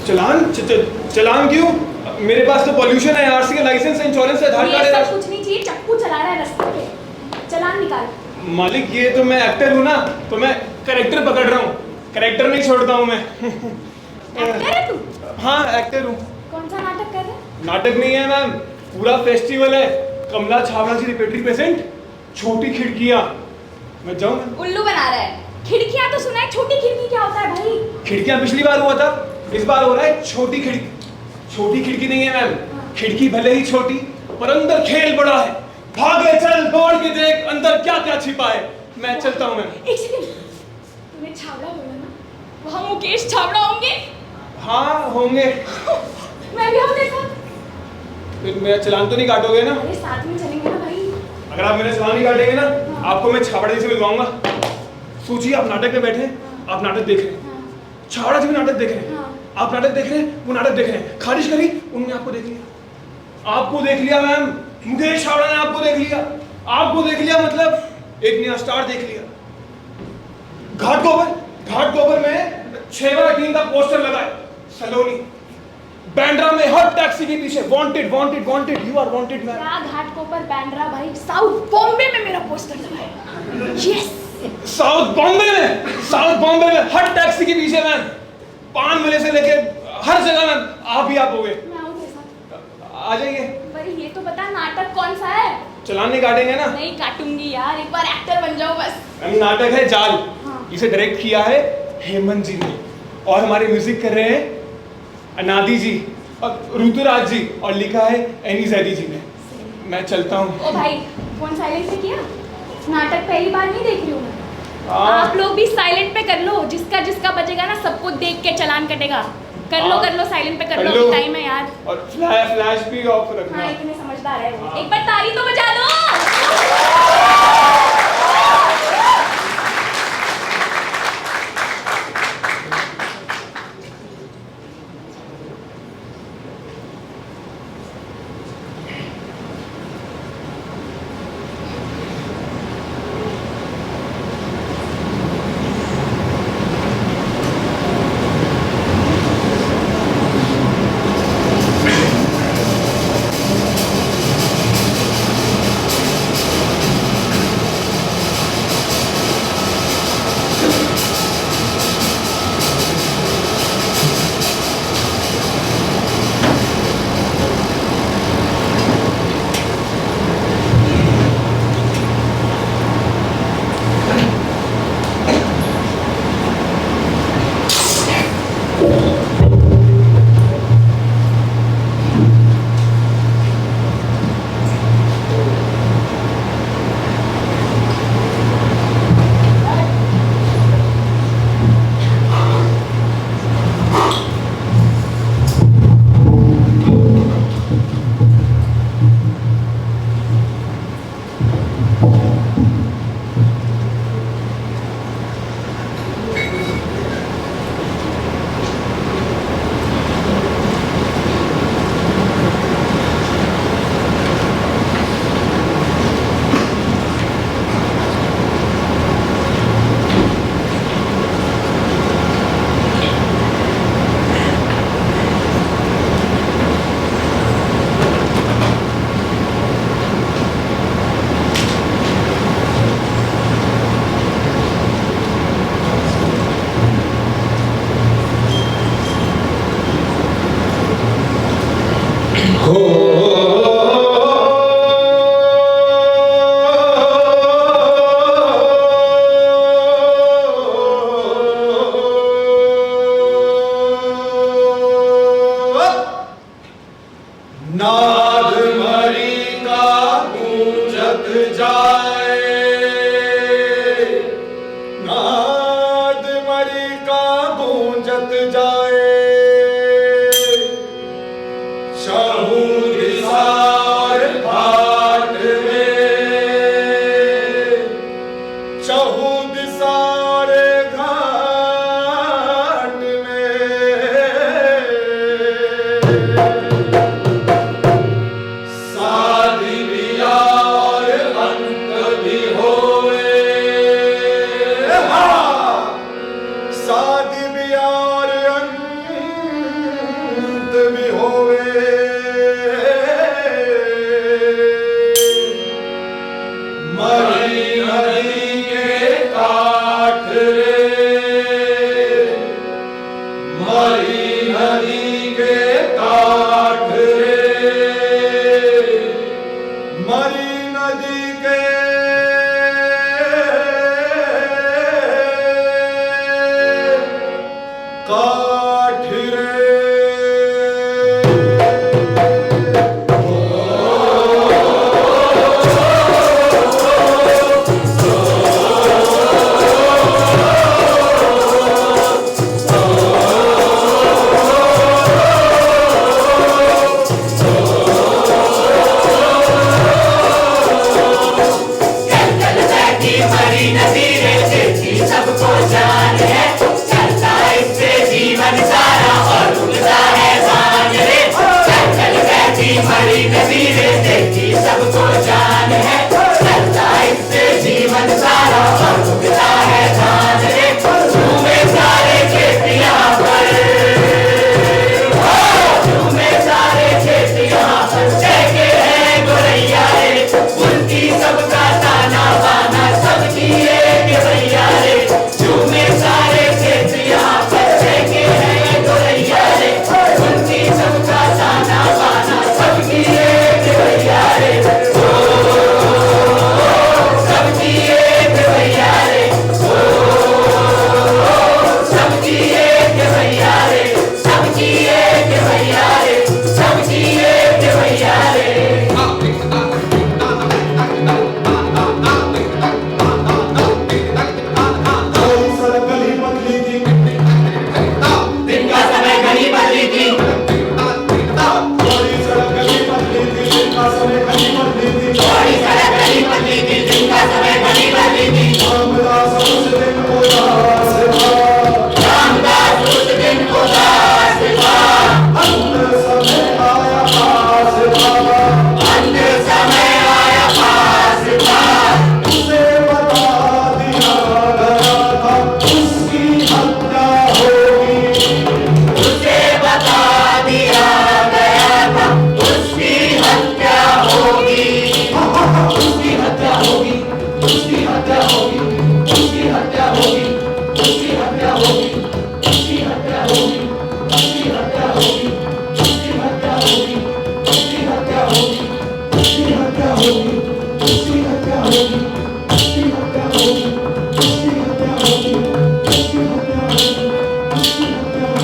चलान क्यों? मेरे पास तो पॉल्यूशन है, आरसी का लाइसेंस है, इंश्योरेंस है, आधार कार्ड है। सब कुछ नहीं चाहिए, चक्कू चला रहा है रास्ते पे, चलान निकाल। मालिक ये तो मैं एक्टर हूँ ना, तो मैं कैरेक्टर पकड़ रहा हूँ, कैरेक्टर नहीं छोड़ता हूँ मैं। एक्टर है तू? हाँ एक्टर हूँ। कौन सा नाटक कर रहा है? नाटक नहीं है मैम, पूरा फेस्टिवल है। कमला छावड़ा जी रिपीटरी प्रेजेंट, छोटी खिड़कियाँ। मैं जाऊँ? उल्लू बना रहा है। खिड़कियाँ तो सुना है, छोटी खिड़की क्या होता है भाई? खिड़कियाँ पिछली बार हुआ था, इस बार हो रहा है छोटी खिड़की। छोटी खिड़की नहीं है मैम, खिड़की भले ही छोटी पर अंदर खेल बड़ा है। भागे चल, दौड़ के देख अंदर क्या क्या छिपा है। मैं चलता हूँ मैम। एक सेकंड, तूने छावड़ा बोला ना, वहाँ मुकेश छावड़ा होंगे? हाँ होंगे। मैं भी हूँ देखा। फिर मेरा चलान तो नहीं काटोगे ना? अरे साथ में चलेंगे ना भाई। अगर आप मेरा चलान नहीं काटेंगे ना, आपको मैं छावड़ा जी से मिलवाऊंगा। सोचिए आप नाटक में बैठे, आप नाटक देख रहे हैं, छावड़ा जी भी नाटक देख रहे हैं, आप नाटक देख रहे हैं, वो नाटक देख रहे हैं। खारिज करी, उन्होंने आपको देख लिया। आपको देख लिया मैम, मुकेश छावड़ा ने आपको देख लिया। आपको देख लिया मतलब एक नया स्टार देख लिया। घाटकोपर में 6/3 का पोस्टर लगा है, सलोनी। बैंड्रा में हर टैक्सी के पीछे wanted wanted wanted, you are wanted ma'am. क्या घाटकोपर बैंड्रा भाई? साउथ बॉम्बे में मेरा पोस्टर लगा है। यस, साउथ बॉम्बे में हर टैक्सी के पीछे मैम, पान मेले से लेके हर जगह मैम, आप ही आप हो गए। मैं आऊँ तेरे साथ? आ जाइए। पर ये तो बता नाटक कौन सा है? चलान नहीं काटेंगे ना? नहीं काटूंगी यार, एक बार एक्टर बन जाओ बस। मैम नाटक है जाल। हाँ। इसे डायरेक्ट किया है हेमंत जी ने, और हमारे म्यूजिक कर रहे हैं अनादि जी और ऋतुराज जी, और लिखा है एनी जैदी जी ने। मैं चलता हूँ। ओ भाई, फोन साइलेंट पे किया? नाटक पहली बार नहीं देख रही हूँ मैं। आप लोग भी साइलेंट पे कर लो, जिसका जिसका बचेगा ना सबको देख के चलान कटेगा। कर लो साइलेंट पे कर लो, टाइम है यार। और फ्लैश भी ऑफ रखना। हाँ इतने समझदार है वो। एक बार ताली तो बजा दो। को जान है, चलता इससे जीवन सारा, और उगता है धान रे, झूमे सारे खेत यहाँ पर, झूमे सारे खेत यहाँ पर, चहके हैं गोरैया रे, उनकी सबका ताना बाना, सबकी एक भैया रे, झूमे सारे खेत यहाँ पर, चहके हैं गोरैया रे, उनकी सबका ताना बाना, सबकी एक भैया रे, सबकी एक भैया रे, सबकी एक भैया रे, सबकी एक भैया रे, सबकी एक भैया रे। दिन का समय घड़ी बदली थी, चौड़ी सड़क घड़ी बदली थी, दिन का समय घड़ी बदली थी, रामदास उस दिन उदास था, अंत समय आया पास था, उसे बता दिया गया था उसकी हत्या होगी, उसे बता दिया गया था उसकी हत्या होगी, उसकी हत्या होगी, उसकी हत्या होगी, उसकी हत्या होगी, उसकी हत्या होगी, उसकी हत्या होगी, उसकी हत्या होगी, उसकी हत्या होगी, उसकी हत्या होगी, उसकी हत्या होगी, उसकी हत्या होगी, उसकी हत्या होगी, उसकी हत्या होगी, उसकी हत्या होगी, उसकी हत्या होगी। मुझे बता दिया गया था उसकी हत्या होगी।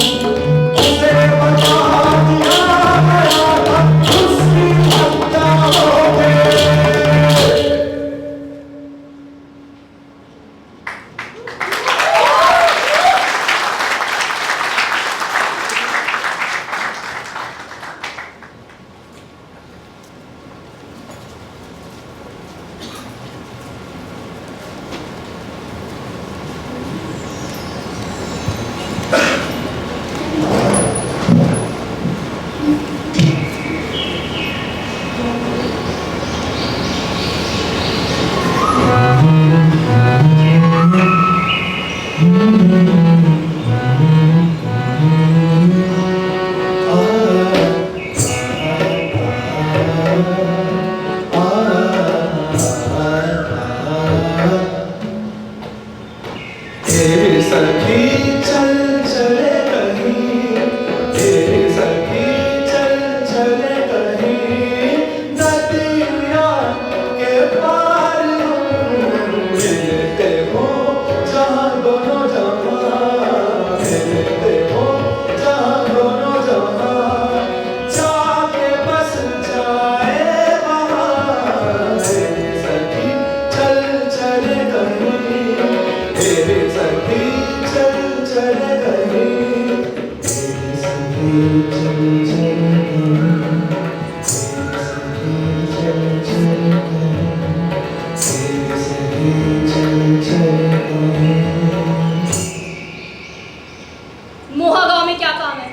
मोहा गांव में क्या काम है?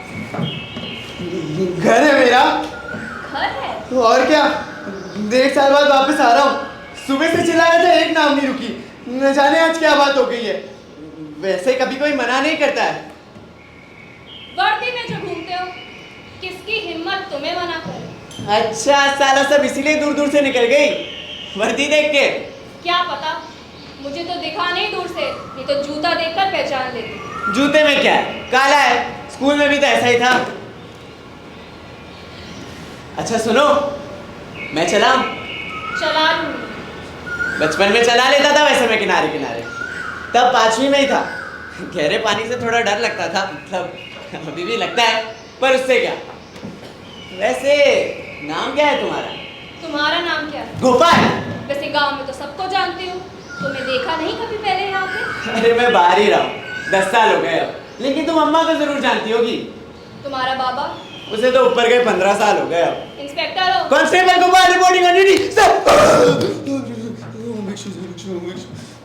घर है मेरा। घर है? और क्या, 1.5 साल बाद वापस आ रहा हूँ। सुबह से चिल्लाया था, एक नाम नहीं रुकी। न जाने आज क्या बात हो गई है। वैसे कभी कोई मना नहीं करता है। वर्दी में जो घूमते हो, किसकी हिम्मत तुम्हें मना करे? अच्छा, साला सब इसीलिए दूर दूर से निकल गई वर्दी देख के। क्या पता, मुझे तो दिखा नहीं दूर से, नहीं तो जूता देखकर पहचान लेती। जूते में क्या है, काला है। स्कूल में भी तो ऐसा ही था। अच्छा सुनो, मैं चलाऊं? चला लूँ। बचपन में चला लेता था वैसे मैं किनारे किनारे, तब 5वीं में ही था। गहरे पानी से थोड़ा डर लगता था, मतलब अभी भी लगता है, पर उससे क्या। वैसे नाम क्या है तुम्हारा? तुम्हारा नाम क्या है? गोपाल। वैसे गांव में तो सबको जानती हूँ, तुम्हें देखा नहीं कभी पहले यहाँ पे? अरे मैं बाहर ही रहा हूँ, 10 साल हो गए अब। लेकिन तुम अम्मा को जरूर जानती होगी। तुम्हारा बाबा? उसे तो ऊपर गए 15 साल हो गए अब। इंस्पेक्टर हो? Constable Gopal reporting on duty sir.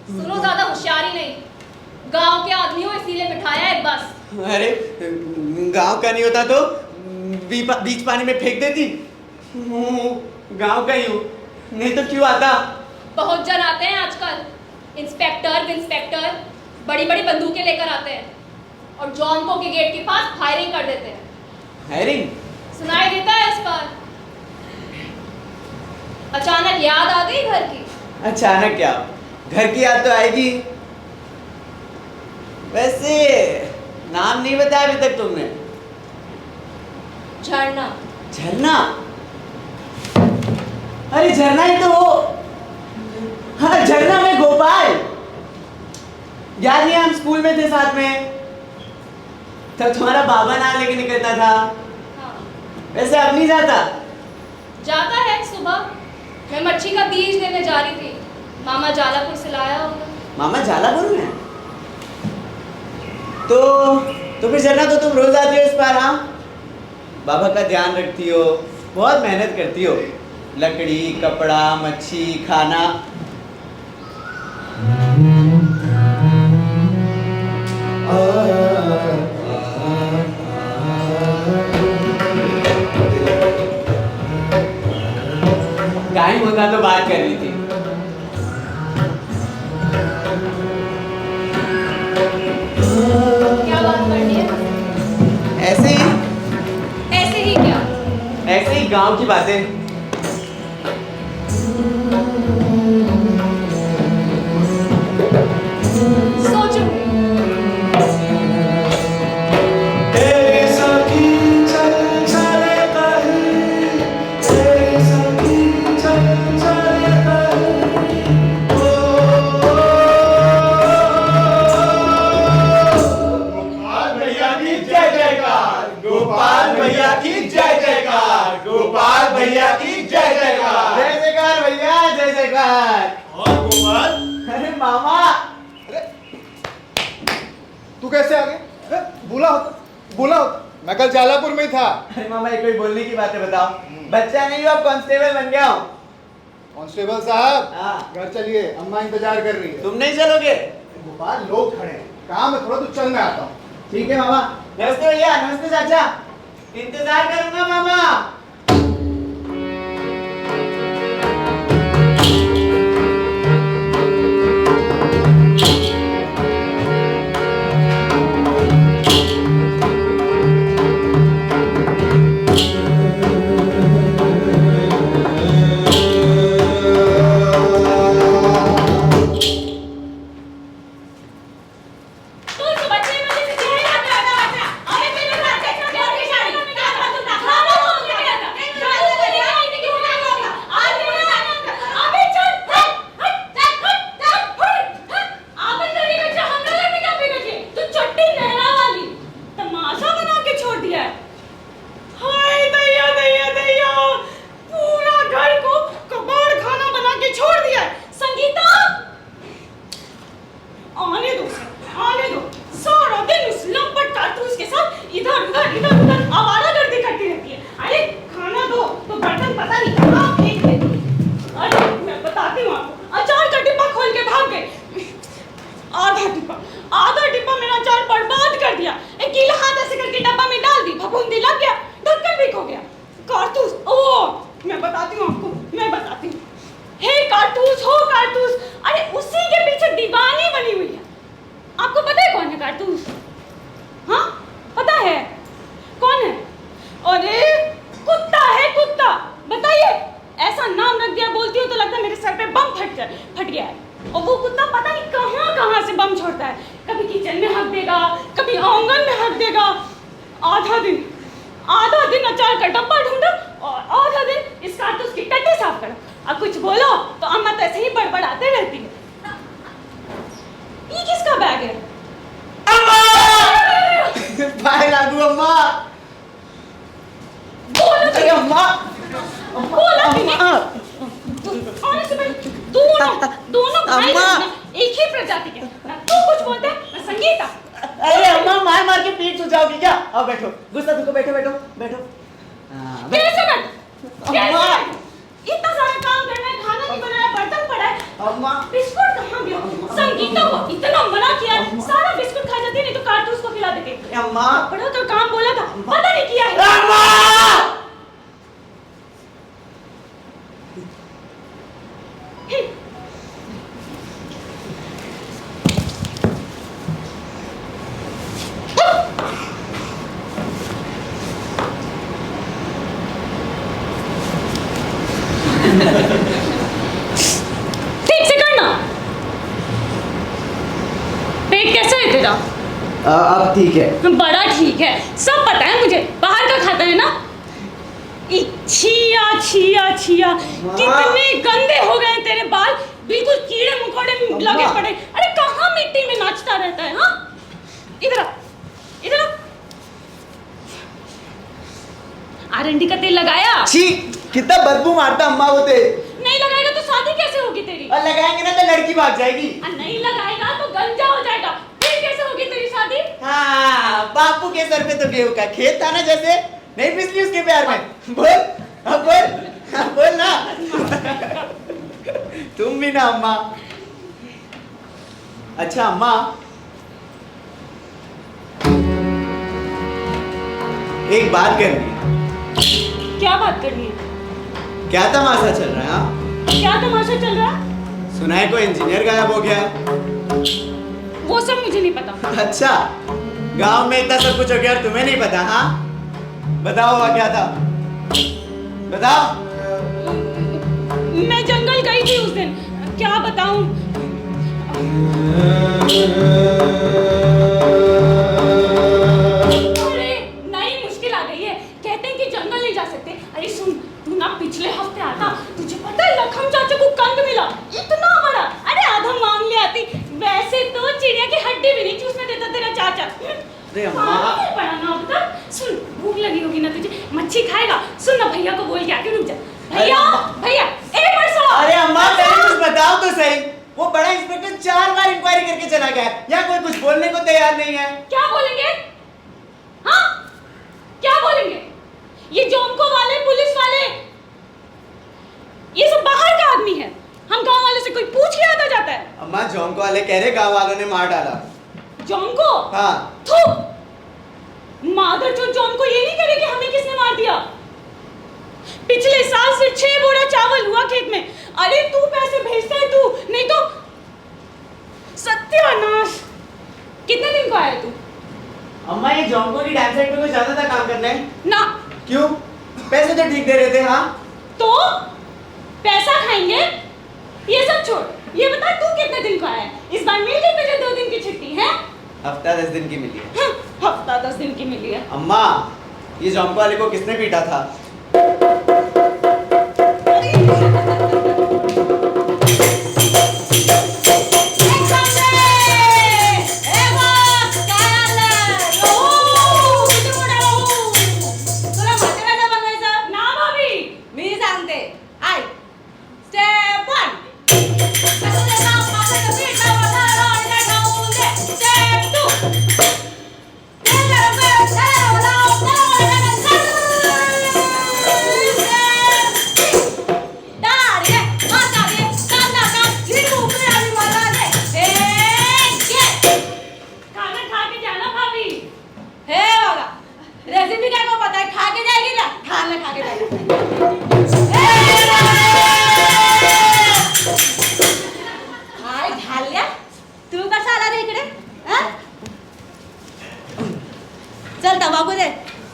सुनो, ज्यादा होशियारी नहीं। गांव के आदमी हो इसीलिए बिठाया है बस। अरे गांव का नहीं होता तो बीच पानी में फेंक देती। गांव का ही हूँ। नहीं तो क्यों आता? बहुत जन आते हैं आजकल, इंस्पेक्टर बड़ी बड़ी बंदूकें लेकर आते हैं और जॉनको के गेट के पास फायरिंग कर देते हैं। फायरिंग? सुनाई देता है इस पर। अचानक याद आ गई घर की। अचानक क्या, घर की याद तो आएगी। वैसे नाम नहीं बताया अभी तक तुमने। झरना। झरना? अरे झरना ही तो वो। हाँ, झरना में गोपाल। याद नहीं, हम स्कूल में थे साथ में, तब तुम्हारा बाबा नाम लेके निकलता था। हाँ। वैसे अब नहीं जाता? जाता है। सुबह मैं मच्छी का बीज देने जा रही थी, मामा जालापुर से लाया होगा। मामा जालापुर में? तो फिर झरना तो तुम रोज आती हो इस पार? हाँ, बाबा का ध्यान रखती हो, बहुत मेहनत करती हो, लकड़ी, कपड़ा, मच्छी, खाना। टाइम होता तो बात कर रही थी। क्या बात करनी है? ऐसे ही, ऐसे ही क्या? ऐसे ही गांव की बातें। सोचूंगी। तेरी सखी चल चले कहीं, तेरी सखी चल चले कहीं। गोपाल भैया की जय जयकार, गोपाल भैया की जय जयकार, गोपाल भैया की जय जयकार। जय जयकार भैया, जय जयकार। और गोपाल, अरे मामा, तू कैसे आ गया? अरे, बोला होता मैं कल जालापुर में ही था। अरे मामा, एक कोई बोलने की बातें बताओ। बच्चा नहीं हो, अब कांस्टेबल बन गया हूँ। कांस्टेबल साहब, हाँ। घर चलिए, अम्मा इंतजार कर रही है। तुम नहीं चलोगे? गोपाल, लोग खड़े हैं, काम है थोड़ा, तो चल मैं आता हूँ। ठीक है मामा। नमस्ते भैया, नमस्ते चाचा। इंतजार करूंगा मामा। आधा दिन अचार का डब्बा ढूंढा और आधा दिन इस कारतूस की टट्टी साफ करा। अब कुछ बोलो तो अम्मा तो ऐसे ही बड़बड़ाते रहती है। ये किसका बैग है? भाई लागू अम्मा। बोलो अरे अम्मा, बोलो अम्मा। दोनों भाई अम्मा। ना एक ही प्रजाति के। ना तू कुछ बोलता है ना संगीता। अरे अम्मा, मार मार के पीठ सुझाओगी क्या? आओ बैठो, गुस्सा तुमको, बैठो बैठो बैठो। हाँ, कैसे बैठ? अम्मा। इतना सारा काम करना है, खाना नहीं बनाया, बर्तन पड़ा है। अम्मा। बिस्कुट कहाँ गया? संगीता को इतना मना किया है, सारा बिस्कुट खा जाती है, नहीं तो कारतूस को खिला देते। अम्मा। बड़ा का काम बोला था, पता नहीं किया है। अम्मा। ठीक से करना। पेट कैसा है तेरा? अब ठीक है। बड़ा ठीक है, सब पता है मुझे। बाहर का खाता है ना? छिया छिया छिया, कितने गंदे हो गए तेरे बाल, बिल्कुल कीड़े मकोड़े लगे पड़े। अरे कहाँ मिट्टी में नाचता रहता है? हाँ, इधर आ, इधर आ। आरंडी का तेल लगाया? छी, कितना बदबू मारता अम्मा वो तेल। नहीं लगाएगा तो शादी कैसे होगी तेरी? और लगाएंगे ना तो लड़की भाग जाएगी। नहीं लगाएगा तो गंजा हो जाएगा, फिर कैसे होगी तेरी शादी? हाँ, बापू के सर पे तो गेहूं का खेत था ना, जैसे नहीं फिसली उसके प्यार में। बोल, अब बोल, बोल ना। तुम भी ना अम्मा। अच्छा अम्मा, एक बात करनी है। क्या बात करनी है? क्या तमाशा चल रहा है? हाँ, क्या तमाशा चल रहा है? सुना है कोई इंजीनियर गायब हो गया। वो सब मुझे नहीं पता। अच्छा, गांव में इतना सब कुछ हो गया और तुम्हें नहीं पता? हाँ, बताओ हुआ क्या था, बताओ। मैं जंगल गई थी उस दिन, क्या बताऊं? अरे नई मुश्किल आ गई है, कहते हैं कि जंगल नहीं जा सकते। अरे सुन, तू ना पिछले हफ्ते आता, तुझे पता है लखन चाचा को कंद मिला, इतना बड़ा। अरे आधा मांग ले आती। वैसे तो चिड़िया की हड्डी भी नहीं चूसने देता तेरा चाचा। अरे अम्मा, बड़ा ना बता। सुन, भूख लगी होगी ना तुझे, मच्छी खाएगा? सुन ना, भैया को बोल के आके रुक जा। भैया, भैया, एक बार सुनो। अरे अम्मा, पहले कुछ बताओ तो सही। वो बड़ा इंस्पेक्टर 4 बार इंक्वायरी करके चला गया है, या कोई कुछ बोलने को तैयार नहीं है। क्या बोलेंगे? हाँ, क्या बोलेंगे? ये जोमको वाले, पुलिस वाले, ये सब बाहर का आदमी है। हम गांव वाले से कोई पूछ के आता जाता है? अम्मा, जोमको वाले कह रहे गांव वालों ने मार डाला। जोमको? हाँ। थू, मादर जो जोमको ये नहीं करे कि हमें किसने मार दिया। पिछले साल से 6 बोरा चावल हुआ खेत में। अरे तू पैसे भेजता है तू, नहीं तो सत्यानाश। कितने दिन को आया तू? अम्मा, ये जोमको की डैम साइड पे कोई ज्यादा था काम करने? ना। क्यों? पैसे तो ठीक दे रहे थे। हाँ, तो पैसा खाएंगे? ये सब छोड़, ये बता तू कितने दिन को आया है? इस बार मिल गई तुझे 2 दिन की छुट्टी है? हफ्ता 10 दिन की मिली है। हफ्ता 10 दिन की मिली है। अम्मा, ये जोमको वाले को किसने पीटा था?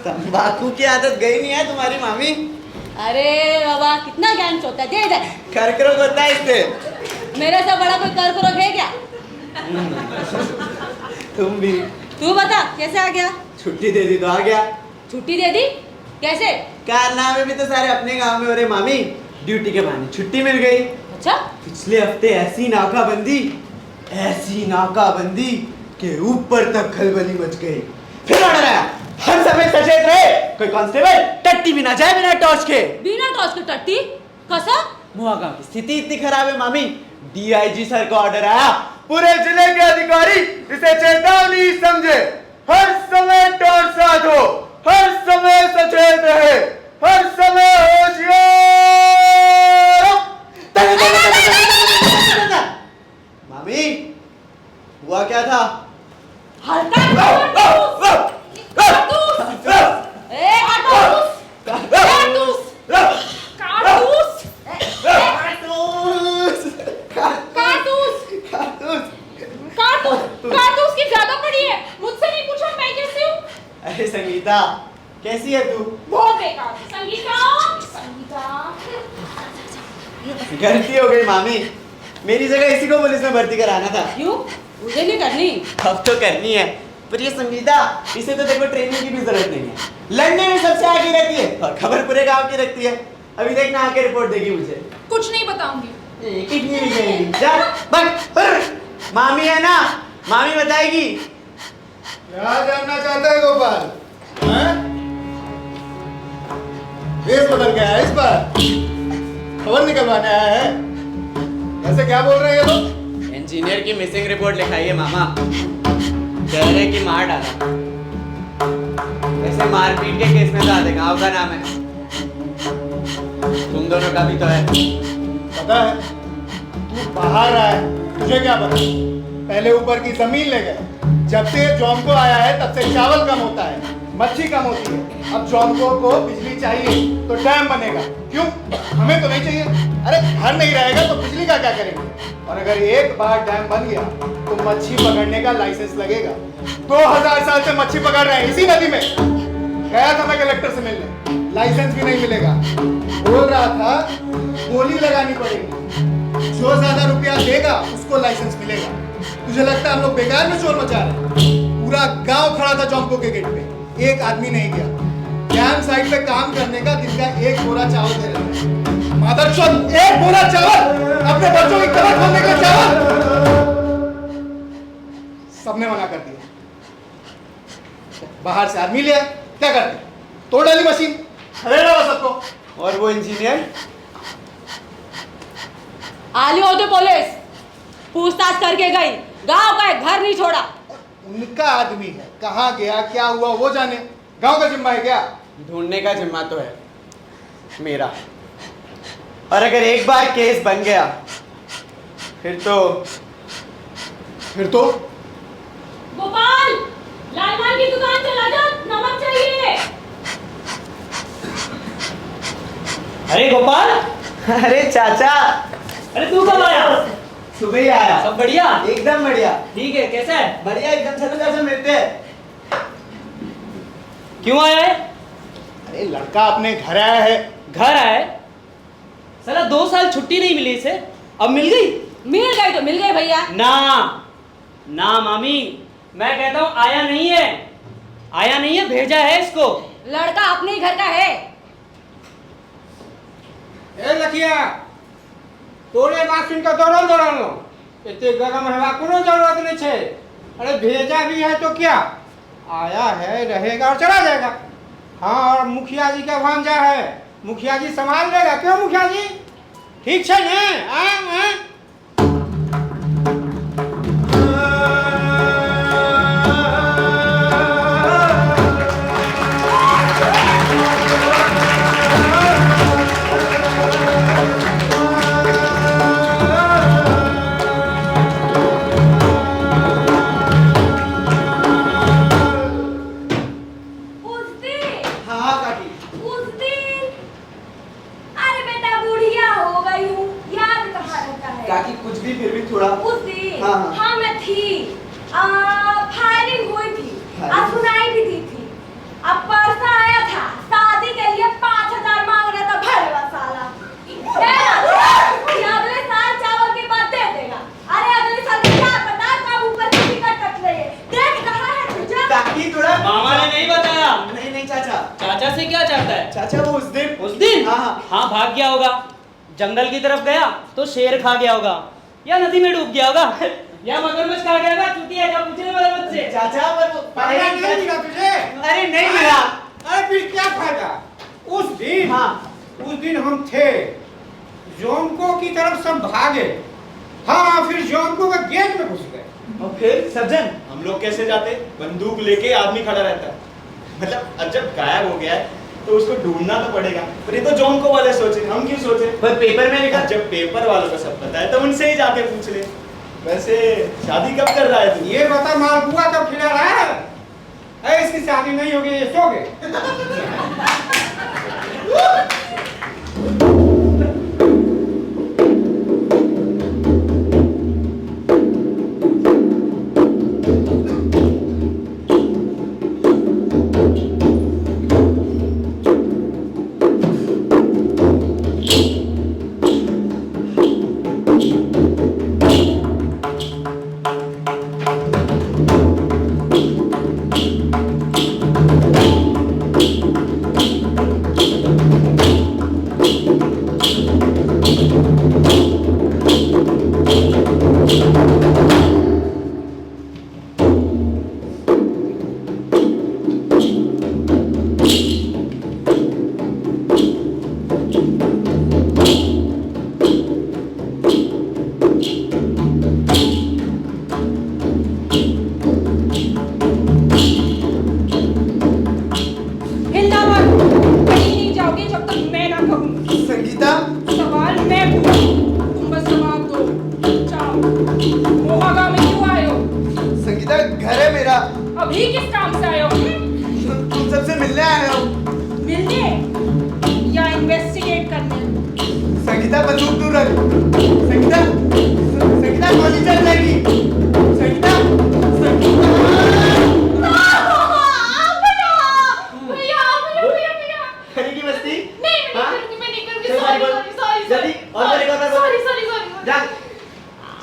तंबाकू की आदत गई नहीं है तुम्हारी मामी? अरे बाबा कितना ज्ञान चोता है, दे इधर। कर्करोग होता है इससे। मेरे से बड़ा कोई कर्करोग है क्या? तुम भी। तू बता कैसे आ गया? छुट्टी दे दी तो आ गया। छुट्टी दे दी? कैसे? कारनामे भी तो सारे अपने गांव में हो रहे मामी। ड्यूटी के बहाने छुट्टी मिल गई। अच्छा, पिछले हफ्ते ऐसी नाकाबंदी के ऊपर तक खलबली मच गई। फिर ऑर्डर आया, हर समय सचेत रहे, कोई कांस्टेबल टट्टी भी ना जाए बिना टॉर्च के। बिना टॉर्च के टट्टी? कैसा? मुआगा की स्थिति इतनी खराब है मामी, डीआईजी सर का ऑर्डर आया, पूरे जिले के अधिकारी इसे चेतावनी समझे, हर समय टॉर्च साथ हो, हर समय सचेत रहे, हर समय होशियार। मामी, हुआ क्या था? कारतूस की ज्यादा पड़ी है, मुझसे नहीं पूछो मैं कैसी हूँ। अरे संगीता, कैसी है तू? बहुत बेकार। संगीता, संगीता, गलती हो गई मामी, मेरी जगह इसी को पुलिस में भर्ती कराना था। क्यों? मुझे नहीं करनी। अब तो करनी है, पर ये संगीता, इसे तो देखो ट्रेनिंग की भी जरूरत नहीं है। लड़ने में सबसे आगे रहती है और खबर पूरे गांव की रखती है। अभी देखना आके रिपोर्ट देगी मुझे। कुछ नहीं बताऊंगी। कितनी भी कहेगी, जा बस। मामी है ना, मामी बताएगी। क्या जानना चाहता है गोपाल? हैं? वेश बदल गया है इस बार, खबर निकलवाने आया है। ऐसे क्या बोल रहे हैं ये लोग? इंजीनियर की मिसिंग रिपोर्ट लिखाई है मामा, कह रहे कि मार डाला। वैसे मारपीट के केस में तो आधे गाँव का नाम है, तुम दोनों का भी तो है। पता है, तू बाहर आया, तुझे क्या पता? पहले ऊपर की जमीन ले गए। जब से जॉम्को आया है तब से चावल कम होता है, मच्छी कम होती है। अब जॉम्को को बिजली चाहिए तो डैम बनेगा। क्यों? हमें तो नहीं चाहिए। अरे घर नहीं रहेगा तो बिजली का क्या करेंगे? और अगर एक बार डैम बन गया तो मच्छी पकड़ने का लाइसेंस लगेगा। 2000 साल से मच्छी पकड़ रहे हैं इसी नदी में। गया था मैं कलेक्टर से मिलने, लाइसेंस भी नहीं मिलेगा। बोल रहा था बोली लगानी पड़ेगी, जो ज्यादा रुपया देगा उसको लाइसेंस मिलेगा। तुझे लगता है हम लोग बेकार में शोर मचा रहे हैं? पूरा गांव खड़ा था जॉम्को के गेट पे, एक आदमी नहीं गया। डैम साइड पे काम करने का दिन का 1 बोरा चावल दे रहे हैं। मादरचोद, 1 बोरा चावल, अपने बच्चों की कमर खोलने के लिए चावल। सबने मना कर दिया। बाहर से आदमी ले आए, क्या करते? तोड़ डाली मशीन, खड़े रहो सबको। और वो इंजीनियर आली हो तो पुलिस पूछताछ करके गई, गांव का घर नहीं छोड़ा। उनका आदमी है, कहाँ गया क्या हुआ वो जाने, गांव का जिम्मा है क्या? ढूंढने का जिम्मा तो है मेरा, और अगर एक बार केस बन गया फिर तो गोपाल, लालमान की दुकान चला जा, नमक चाहिए। अरे गोपाल, अरे चाचा, अरे तू कब आया? सुबह ही आया। सब बढ़िया? एकदम बढ़िया। ठीक है, कैसा है? बढ़िया एकदम। चलो चाचा मिलते हैं। क्यों आया है? अरे लड़का अपने घर आया है। घर आया है? साला 2 साल छुट्टी नहीं मिली इसे, अब मिल गई? मिल गई तो मिल गई भैया। ना ना मामी, मैं कहता हूँ आया नहीं है, आया नहीं है, भेजा है इसको। लड़का अपने ही घर का है। ए लखिया, तोरे मासिन का दौड़ल इतने गरम हवा कोनो जरूरत नहीं छे। अरे भेजा भी है तो क्या, आया है, रहेगा और चला जाएगा। हाँ, और मुखिया जी का भांजा है, मुखिया जी संभाल लेगा। क्यों मुखिया जी, ठीक है ना? काकी कुछ भी फिर भी थोड़ा उस दिन हाँ, हाँ। हाँ मैं थी, फायरिंग हुई थी, सुनाई भी दी थी। अब परसा आया था, शादी के लिए 5000 मांग रहा था भरवा साला। अगले साल चावल के बाद दे देगा। अरे अगले साल क्या पता कब ऊपर की टिकट कट रही है, देख रहा है तुझे? काकी थोड़ा मामा ने नहीं बताया। नहीं चाचा। चाचा से क्या चाहता है? चाचा वो उस दिन हाँ भाग गया होगा, जंगल की तरफ गया तो शेर खा गया होगा, या नदी में डूब गया होगा, या मगरमच्छ खा गया होगा। चुतिया जा, पूछने मगरमच्छ से। चाचा पर पता नहीं मिला तुझे? अरे नहीं मिला। अरे फिर क्या फायदा? उस दिन हम थे, जोनको की तरफ सब भागे। हाँ, फिर जोनको के गेट में घुस गए। और फिर सज्जन, हम लोग कैसे जाते? बंदूक लेके आदमी खड़ा रहता है। मतलब अब जब गायब हो गया है तो उसको ढूंढना तो पड़ेगा। पर ये तो जोनको वाले सोचे, हम क्यों सोचे? पर पेपर में लिखा। जब पेपर वालों को सब पता है तो उनसे ही जाके पूछ ले। वैसे शादी कब कर रहा है तू? ये बता, मालपुआ कब खिला रहा है? अरे इसकी शादी नहीं होगी, ये सो गए। संगीता सवाल मैं पूछूं, तुम बस जवाब दो। जाओ, मोहागांव में क्यों आए हो? संगीता घर है मेरा। अभी किस काम से आए हो? तुम सबसे मिलने आया हूँ। मिलने या इन्वेस्टिगेट करने? संगीता बंदूक दूर रख। संगीता संगीता गोली चल जाएगी। संगीता करेगी मस्ती? सॉरी और मेरे को बता। सॉरी जा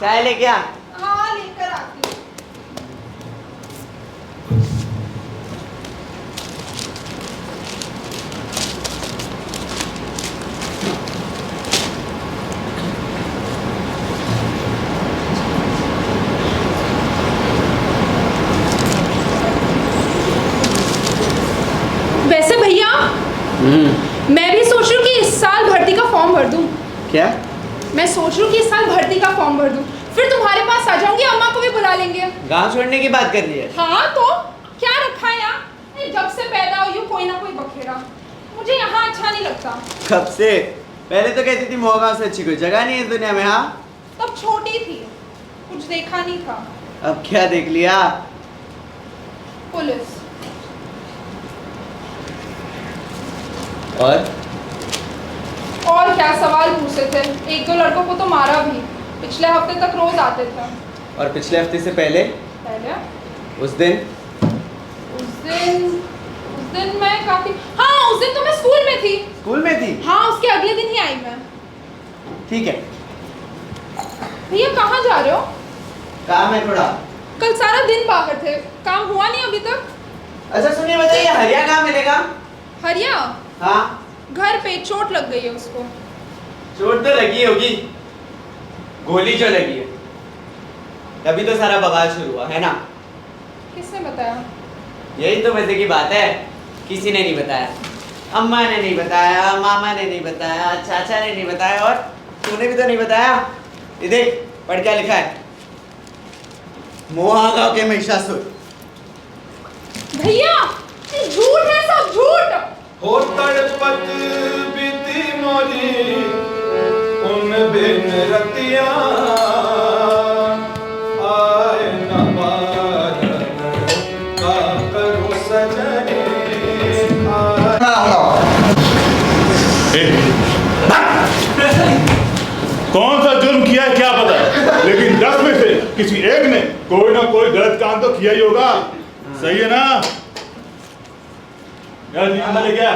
चाय लेके आ। हाँ, लेकर आती हूँ। वैसे भैया, मैं भी सोच रही हूँ कि इस साल भर्ती का फॉर्म भर दूँ। क्या? मैं सोच रही हूँ कि इस साल भर्ती का फॉर्म भर दूँ, फिर तुम्हारे पास आ जाऊंगी, अम्मा को भी बुला लेंगे। गांव छोड़ने की बात कर रही है? हाँ तो क्या रखा है यहाँ? जब से पैदा हुई हूँ कोई ना कोई बखेड़ा, मुझे यहाँ अच्छा नहीं लगता। कब से? पहले तो कहती थी मोहगांव से अच्छी कोई जगह नहीं है इस दुनिया में। हाँ, तब छोटी थी, कुछ देखा नहीं था। अब क्या देख लिया? पुलिस। और क्या सवाल पूछे थे? एक दो लड़कों को तो मारा भी, पिछले हफ्ते तक रोज आते थे। और पिछले हफ्ते से पहले? उस दिन मैं काफी, हाँ उस दिन तो मैं स्कूल में थी। स्कूल में थी? हाँ, उसके अगले दिन ही आई मैं। ठीक है। भैया कहाँ जा रहे हो? काम है थोड़ा। कल सारा दिन बाहर थे, काम हुआ नहीं अभी तक? अच्छा सुनिए, बताइए हरिया कहाँ मिलेगा? हरिया? हाँ, घर पे चोट लग गई है उसको। चोट तो लगी होगी, गोली जो लगी है, तभी तो सारा बवाल शुरू हुआ है ना? किसने बताया? यही तो मजे की बात है, किसी ने नहीं बताया। अम्मा ने नहीं बताया, मामा ने नहीं बताया, चाचा ने नहीं बताया, और तूने भी तो नहीं बताया। ये देख, पढ़ क्या लिखा है, मोहागांव के महिषासुर। भैया ये झूठ है, सब झूठ। हो तड़पत बीती मोरी उन बिन रतिया आए न बारन का करो सजने कौन सा जुर्म किया है क्या पता है, लेकिन 10 में से किसी एक ने कोई ना कोई गलत काम तो किया ही होगा। सही है ना यार? निकलना ले गया।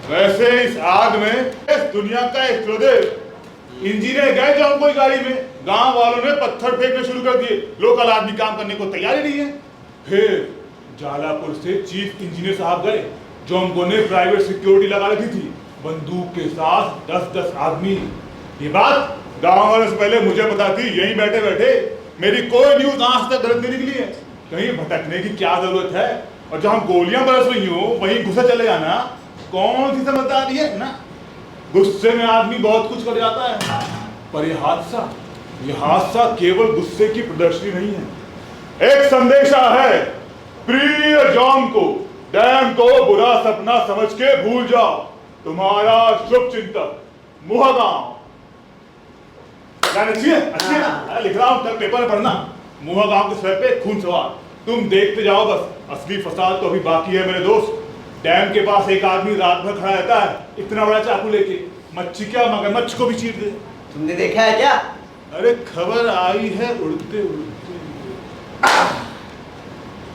वैसे इस आग में इस दुनिया का एक्सप्लोजिव इंजीनियर गए जो हम कोई गाड़ी में, गांव वालों ने पत्थर फेंकने शुरू कर दिए। लोकल आदमी काम करने को तैयार ही नहीं है। फिर जालापुर से चीफ इंजीनियर साहब गए, जो हमको ने प्राइवेट सिक्योरिटी लगा रखी थी, बंदूक के साथ 10-10 आदमी। ये बात गांव वालों से पहले मुझे पता थी, यहीं बैठे बैठे मेरी कोई न्यूज आज तक गलत नहीं निकली है। कहीं भटकने की क्या जरूरत है, और जहां गोलियां बरस रही हो वहीं घुसे चले जाना कौन सी समझदारी है ना? गुस्से में आदमी बहुत कुछ कर जाता है, पर यह हादसा केवल गुस्से की प्रदर्शनी नहीं है। एक संदेशा है, प्रिय जॉन को, डैम को बुरा सपना समझ के भूल जाओ, तुम्हारा शुभ चिंतक मोहागांव। अच्छी है ना? लिख रहा हूं, कल पेपर में पढ़ना। मोहागांव के सर पे खून सवार, तुम देखते जाओ बस। असली फसाद तो अभी बाकी है मेरे दोस्त। डैम के पास एक आदमी रात भर खड़ा रहता है, इतना बड़ा चाकू लेके, मच्छी क्या मगरमच्छ को भी चीर दे। तुमने देखा है क्या? अरे खबर आई है उड़ते उड़ते।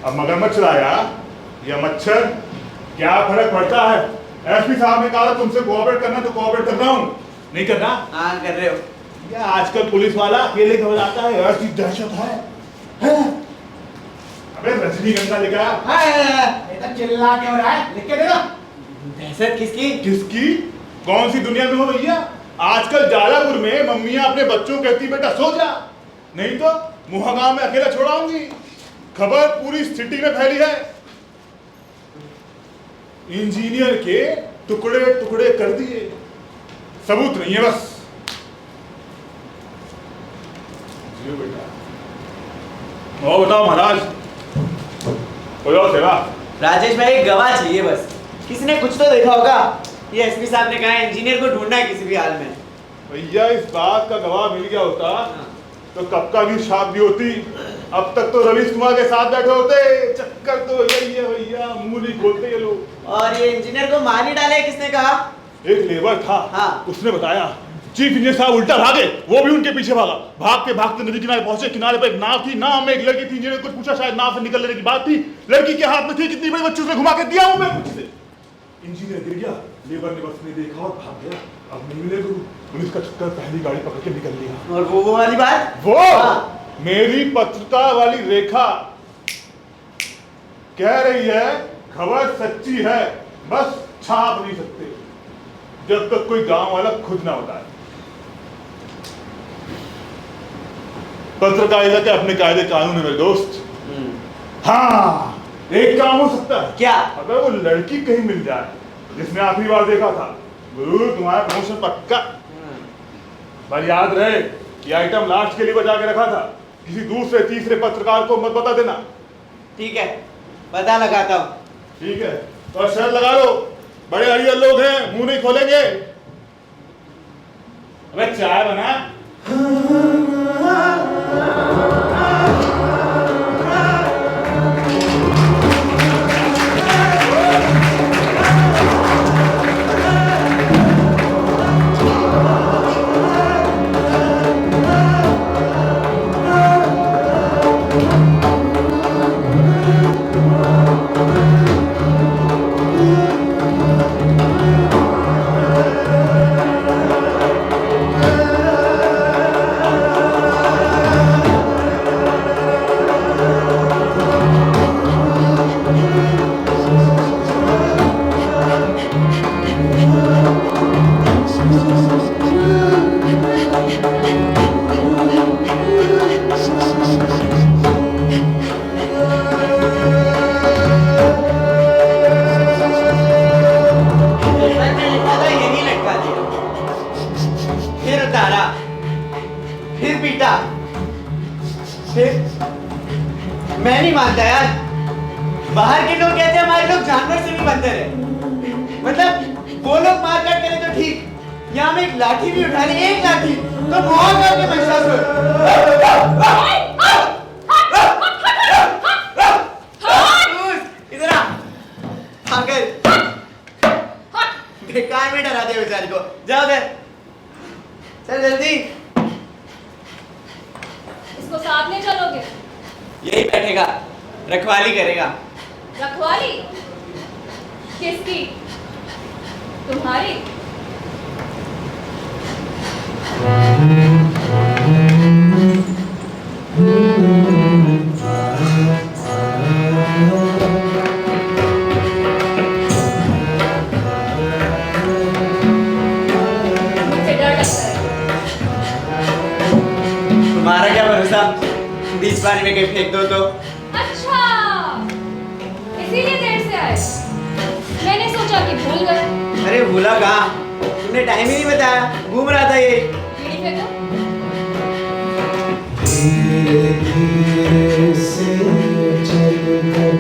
अब मगरमच्छ लाया या मच्छर, क्या फर्क पड़ता है? एसपी साहब ने कहा तुमसे कोऑपरेट करना तो कोऑपरेट कर रहा हूँ। नहीं करना? हाँ कर रहे हो। या आजकल पुलिस वाला अकेले घबराता है, ऐसी दहशत है। अबे रजनीगंधा लिखा है, चिल्ला क्यों रहा है? लिख के दे ना। दहशत किसकी? किसकी? कौन सी दुनिया में हो भैया? आजकल जालापुर में मम्मियां अपने बच्चों कहती बेटा सो जा, नहीं तो मोहागांव में अकेला छोड़ाऊंगी। खबर पूरी सिटी में फैली है। इंजीनियर के टुकड़े टुकड़े कर दिए, सबूत नहीं है बस। जियो बेटा। और बताओ महाराज, कोई और सेवा? राजेश भाई गवाह चाहिए बस, किसी ने कुछ तो देखा होगा। ये एसपी साहब ने कहा है इंजीनियर को ढूंढना है किसी भी हाल में। भैया इस बात का गवाह मिल गया होता तो कब का भी शादी होती। अब तक तो रवीश कुमार के साथ बैठे होते। चक्कर तो यही है भैया, मुंह नहीं खोलते ये लोग। और ये इंजीनियर को मार ही डाले, किसने कहा? एक लेबर था, हाँ। उसने बताया चीफ इंजीनियर साहब उल्टा भागे, वो भी उनके पीछे भागा। भागते भागते नदी किनारे पहुंचे। किनारे पर एक नाव थी, नाव में एक लड़की थी। इंजीनियर कुछ पूछा, शायद नाव से निकलने की बात थी। लड़की के हाथ में थी कितनी बड़ी बच्ची, उसने घुमा के दिया मुंह में कुछ से। इंजीनियर गिर गया, लेबर ने बस नहीं देखा और भाग गया। अब नहीं मिले गुरु, पुलिस का चक्कर पहली गाड़ी पकड़ के निकल लिया। और वो वाली बात, वो मेरी पत्रकार वाली रेखा कह रही है खबर सच्ची है, बस छाप नहीं सकते जब तक कोई गांव वाला खुद ना बताए। पत्रकारिता के अपने कायदे कानून है मेरे दोस्त। हाँ, एक काम हो सकता है। क्या? अगर वो लड़की कहीं मिल जाए जिसने आखिरी बार देखा था, गुरु तुम्हारा प्रमोशन पक्का। पर याद रहे ये आइटम लास्ट के लिए बचा के रखा था, किसी दूसरे तीसरे पत्रकार को मत बता देना। ठीक है, पता लगाता हूँ। ठीक है, और शर्त लगा लो, बड़े हरियर लोग हैं, मुंह नहीं खोलेंगे। अबे चाय बना। मैं नहीं मानता यार। बाहर के लोग कहते हैं हमारे लोग जानवर से भी बनते रहे। मतलब वो लोग मार काट करें तो ठीक, यहाँ में एक लाठी भी उठा ली, एक लाठी तो बहुत आपके महिषासुर। इधर आ, पागल, बेकार में डरा दिया बेचारी को। जाओ उधर, चल जल्दी। इसको साथ ले चलोगे? यही बैठेगा, रखवाली करेगा। रखवाली? किसकी? तुम्हारी? मुझसे डर लगता है। तुम्हारा क्या भरोसा, बीच पानी में कहीं फेंक दो तो। अच्छा, इसीलिए देर से आए। मैंने सोचा कि भूल गए। अरे भूला कहाँ, तुमने टाइम ही नहीं बताया, घूम रहा था ये। बीड़ी फेंको। धीरे धीरे से चलकर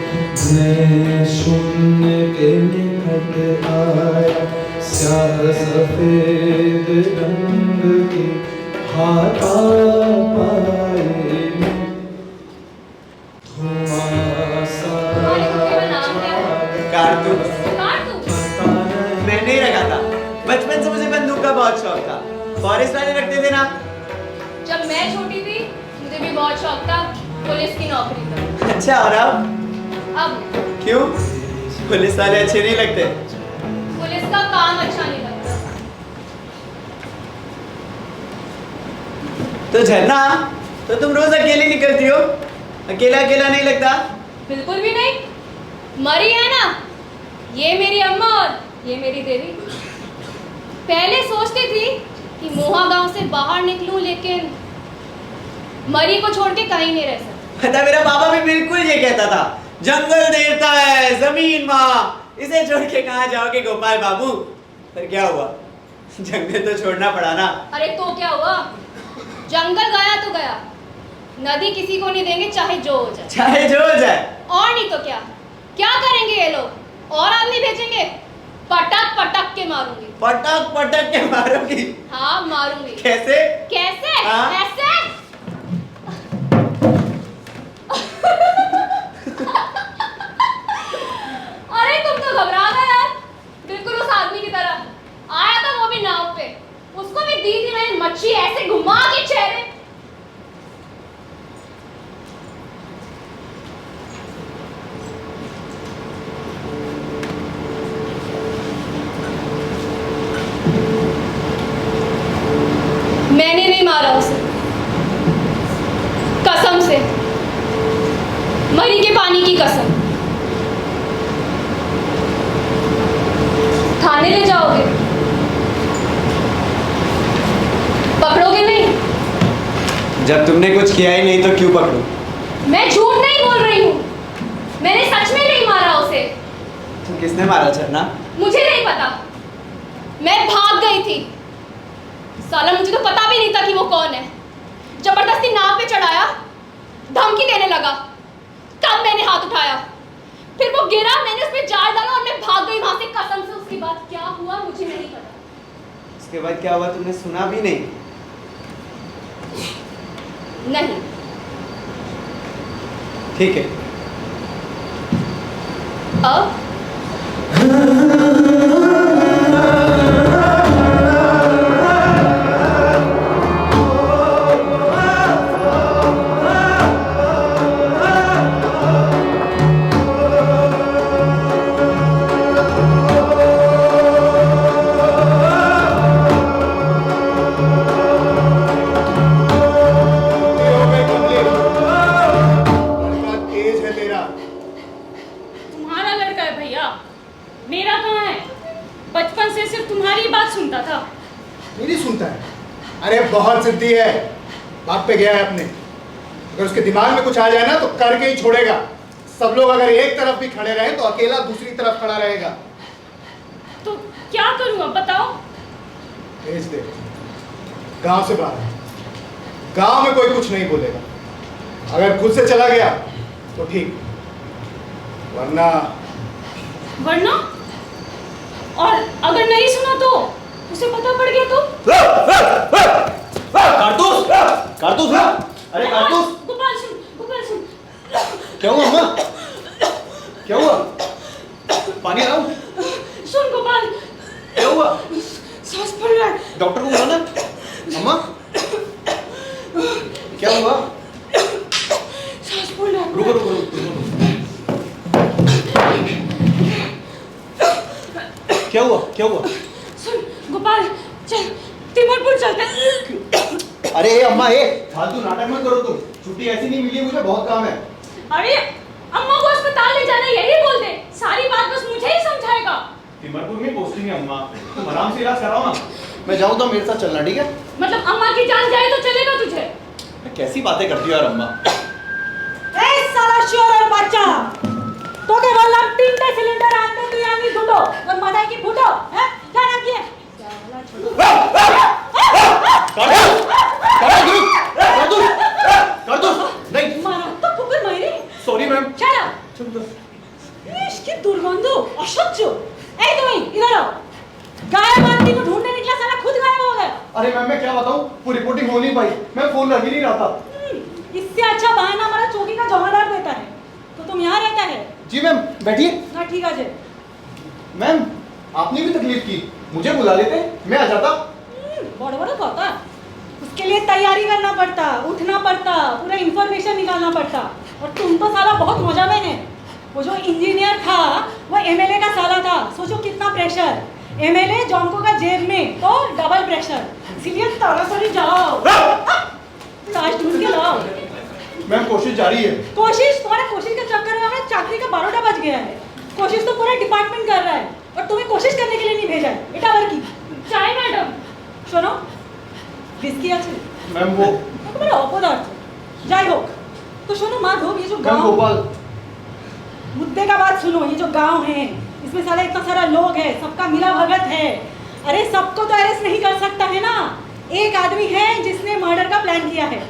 मैं शून्य के निकट आया, स्याह सफेद रंग की हाथा पाए में धुआं सा। कारतूस। कारतूस? मैं नहीं रखा था, बचपन से मुझे बंदूक का बहुत शौक था। फॉरेस्ट वाले रखते थे ना। जब मैं छोटी थी मुझे भी बहुत शौक था पुलिस की नौकरी का। अच्छा, और अब क्यों? पुलिस वाले अच्छे नहीं लगते? पुलिस का काम अच्छा नहीं लगता। तो झरना, तो तुम रोज अकेले निकलती हो, अकेला अकेला नहीं लगता? बिल्कुल भी नहीं। मरी है ना, ये मेरी अम्मा और ये मेरी देवी। पहले सोचती थी कि मोहा गांव से बाहर निकलूं, लेकिन मरी को छोड़ के कहीं नहीं रह सकती। पता, मेरा पापा भी बिल्कुल ये कहता था, जंगल देवता है, जमीन माँ, इसे छोड़ के कहाँ जाओगे गोपाल बाबू। पर क्या हुआ, जंगल तो छोड़ना पड़ा ना। अरे तो क्या हुआ, जंगल गया तो गया, नदी किसी को नहीं देंगे चाहे जो हो जाए। चाहे जो हो जाए? और नहीं तो क्या, क्या करेंगे ये लोग, और आदमी भेजेंगे? पटक पटक के मारूंगी। पटक पटक के मारोगी? हाँ मारूंगी। कैसे? कैसे? हाँ? ऐसे? अरे तुम तो घबरा गए यार, बिल्कुल उस आदमी की तरह। आया था वो भी नाव पे, उसको भी दी थी मैंने मच्छी ऐसे घुमा के चेहरे। मैंने नहीं मारा उसे, कसम से, मरी के पानी की कसम। थाने ले जाओगे? पकड़ोगे नहीं? जब तुमने कुछ किया ही नहीं तो क्यों पकड़ूं? मैं झूठ नहीं बोल रही हूँ, मैंने सच में नहीं मारा उसे। तो किसने मारा झरना? मुझे नहीं पता, मैं भाग गई थी। साला मुझे तो पता भी नहीं था कि वो कौन है। जबरदस्ती नाव पे चढ़ाया, धमकी देने लगा, तब मैंने हाथ उठाया, फिर वो गिरा, मैंने उस पे जाल डाला और मैं भाग गई वहां से। कसम से उसके बाद क्या हुआ मुझे नहीं पता। उसके बाद क्या हुआ तुमने सुना भी नहीं? नहीं। ठीक है। अब तुम्हारा लड़का है भैया, मेरा कहाँ है? बचपन से सिर्फ तुम्हारी बात सुनता था। मेरी सुनता है? अरे बहुत जिद्दी है, बात पे गया है अपने। अगर उसके दिमाग में कुछ आ जाए ना तो करके ही छोड़ेगा। सब लोग अगर एक तरफ भी खड़े रहे तो अकेला दूसरी तरफ खड़ा रहेगा। तो क्या करूँ अब बताओ? भेज दे गांव से बाहर। गांव में कोई कुछ नहीं बोलेगा। अगर खुद से चला गया तो ठीक, वरना वरना? और अगर नहीं सुना तो उसे पता पड़ गया तो? कारतूस कारतूस ना, अरे कारतूस। गोपाल सुन, गोपाल सुन। क्या हुआ अम्मा? क्या हुआ? पानी लाऊं? सुन गोपाल, क्या हुआ? सांस फूल रहा है। डॉक्टर को बुलाना। अम्मा क्या हुआ? सांस फूल रहा है। रुको रुको रुको। क्या हुआ? क्या हुआ? सुन गोपाल, चल तिमरपुर चलते हैं। अरे अम्मा फालतू नाटक मत करो तुम। छुट्टी ऐसी नहीं मिली, मुझे बहुत काम है। अरे अम्मा को अस्पताल ले जाना, यही बोल दे। सारी बात बस मुझे ही समझाएगा। तिमरपुर में पोस्टिंग है अम्मा, तुम आराम से इलाज कराओ ना। मैं जाऊँ तो मेरे साथ चलना, ठीक है? मतलब अम्मा की जान जाए तो चलेगा तुझे? कैसी बातें करती हो यार अम्मा। ए साला शोर बच्चा, तो के बोललाम 3टे सिलेंडर आनते तू यानी फुटो और माथा की फुटो, हैं? क्या नाम किए? नहीं मारा तो कुकुर मारी। Sorry ma'am. चलो इसकी दुर्गंध, असह्य। ए तुम इधर आओ। गायब आदमी को ढूंढने निकला, साला खुद गायब हो गया। अरे मैम मैं क्या बताऊं, वो रिपोर्टिंग हो नहीं पाई, मैं फोन लग ही नहीं रहा था। इससे अच्छा बहाना हमारा चौकी का जमादार देता है। तो तुम यहाँ रहता है? जी मैम बैठिए। ना ठीक है जे। मैम आपने भी तकलीफ की, मुझे बुला लेते, मैं आ जाता। बड़ा बड़ा कहता, उसके लिए तैयारी करना पड़ता, उठना पड़ता, पूरा इंफॉर्मेशन निकालना पड़ता। और तुम तो साला बहुत मजा में है। वो जो इंजीनियर था वो एमएलए का साला था। सोचो कितना प्रेशर। एमएलए जॉनको का जेब में तो डबल प्रेशर। इसीलिए तारासरी जाओ, लाश ढूंढ के लाओ। मैम कोशिश जारी है। कोशिश? तुम्हारे कोशिश के चक्कर में हमें चाकरी का 12टा बज गया है। कोशिश तो पूरा डिपार्टमेंट कर रहा है और तुम्हें कोशिश करने के लिए नहीं भेजा है। बेटा वर की चाय मैडम। শোনো বিস্কি আছে? मैम वो তোমার অপদার্থ। যাই হোক, तो सुनो माधव, ये जो मैम गांव, गोपाल, मुद्दे का बात सुनो। ये जो गांव है इसमें सारा इतना सारा लोग है, सबका मिला भगत है। अरे सबको तो अरेस्ट नहीं कर सकता है ना। एक आदमी है जिसने मर्डर का प्लान किया है,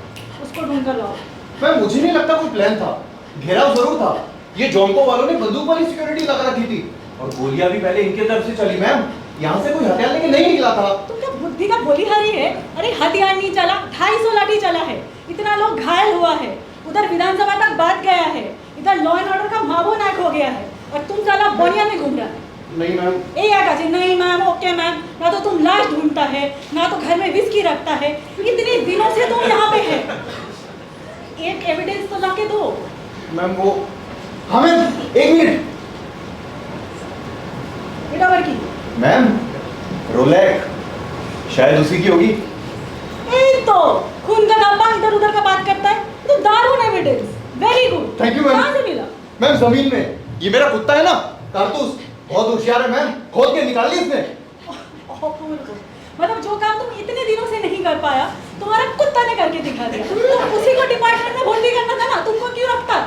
उसको ढूंढ कर लाओ। मैम मुझे नहीं लगता कोई प्लान था, घेराव जरूर था। ये जॉम्को वालों ने बंदूक वाली सिक्योरिटी लगा रखी थी। और गोलियां भी पहले इनके तरफ से चली मैम, यहाँ से कोई हथियार लेके नहीं निकला था। तुम क्या बुद्धि का गोलीहारी है? अरे हथियार नहीं चला, 250 लाठी चला है, इतना लोग घायल हुआ है, उधर विधानसभा तक बात गया है, इधर लॉ एंड ऑर्डर का मावो नाक हो गया है, और तुम साला बोनिया में घूम रहा है। नहीं मैम। ए आकाशी, नहीं मैम, ओके मैम, ना तो तुम लाश ढूंढता है, ना तो घर में विस्की रखता है, इतने दिनों से तुम यहाँ पे है, एक एविडेंस तो लाके दो। मैम वो हमें 1 मिनट। बेटा वर्की मैम रोलेक शायद उसी की होगी। ए तो खून का डब्बा इधर उधर का बात करता है, तो दारुण evidence, very good. Thank you ma'am. कहाँ से मिला? मैम जमीन में, ये मेरा कुत्ता है ना कारतूस, बहुत होशियार है मैम, खोद के निकाल ली इसने। मतलब जो काम तुम इतने दिनों से नहीं कर पाया, तुम्हारा कुत्ता ने करके दिखा दिया। तो उसी को डिपार्टमेंट में भर्ती करना था ना, तुमको क्यों रखता?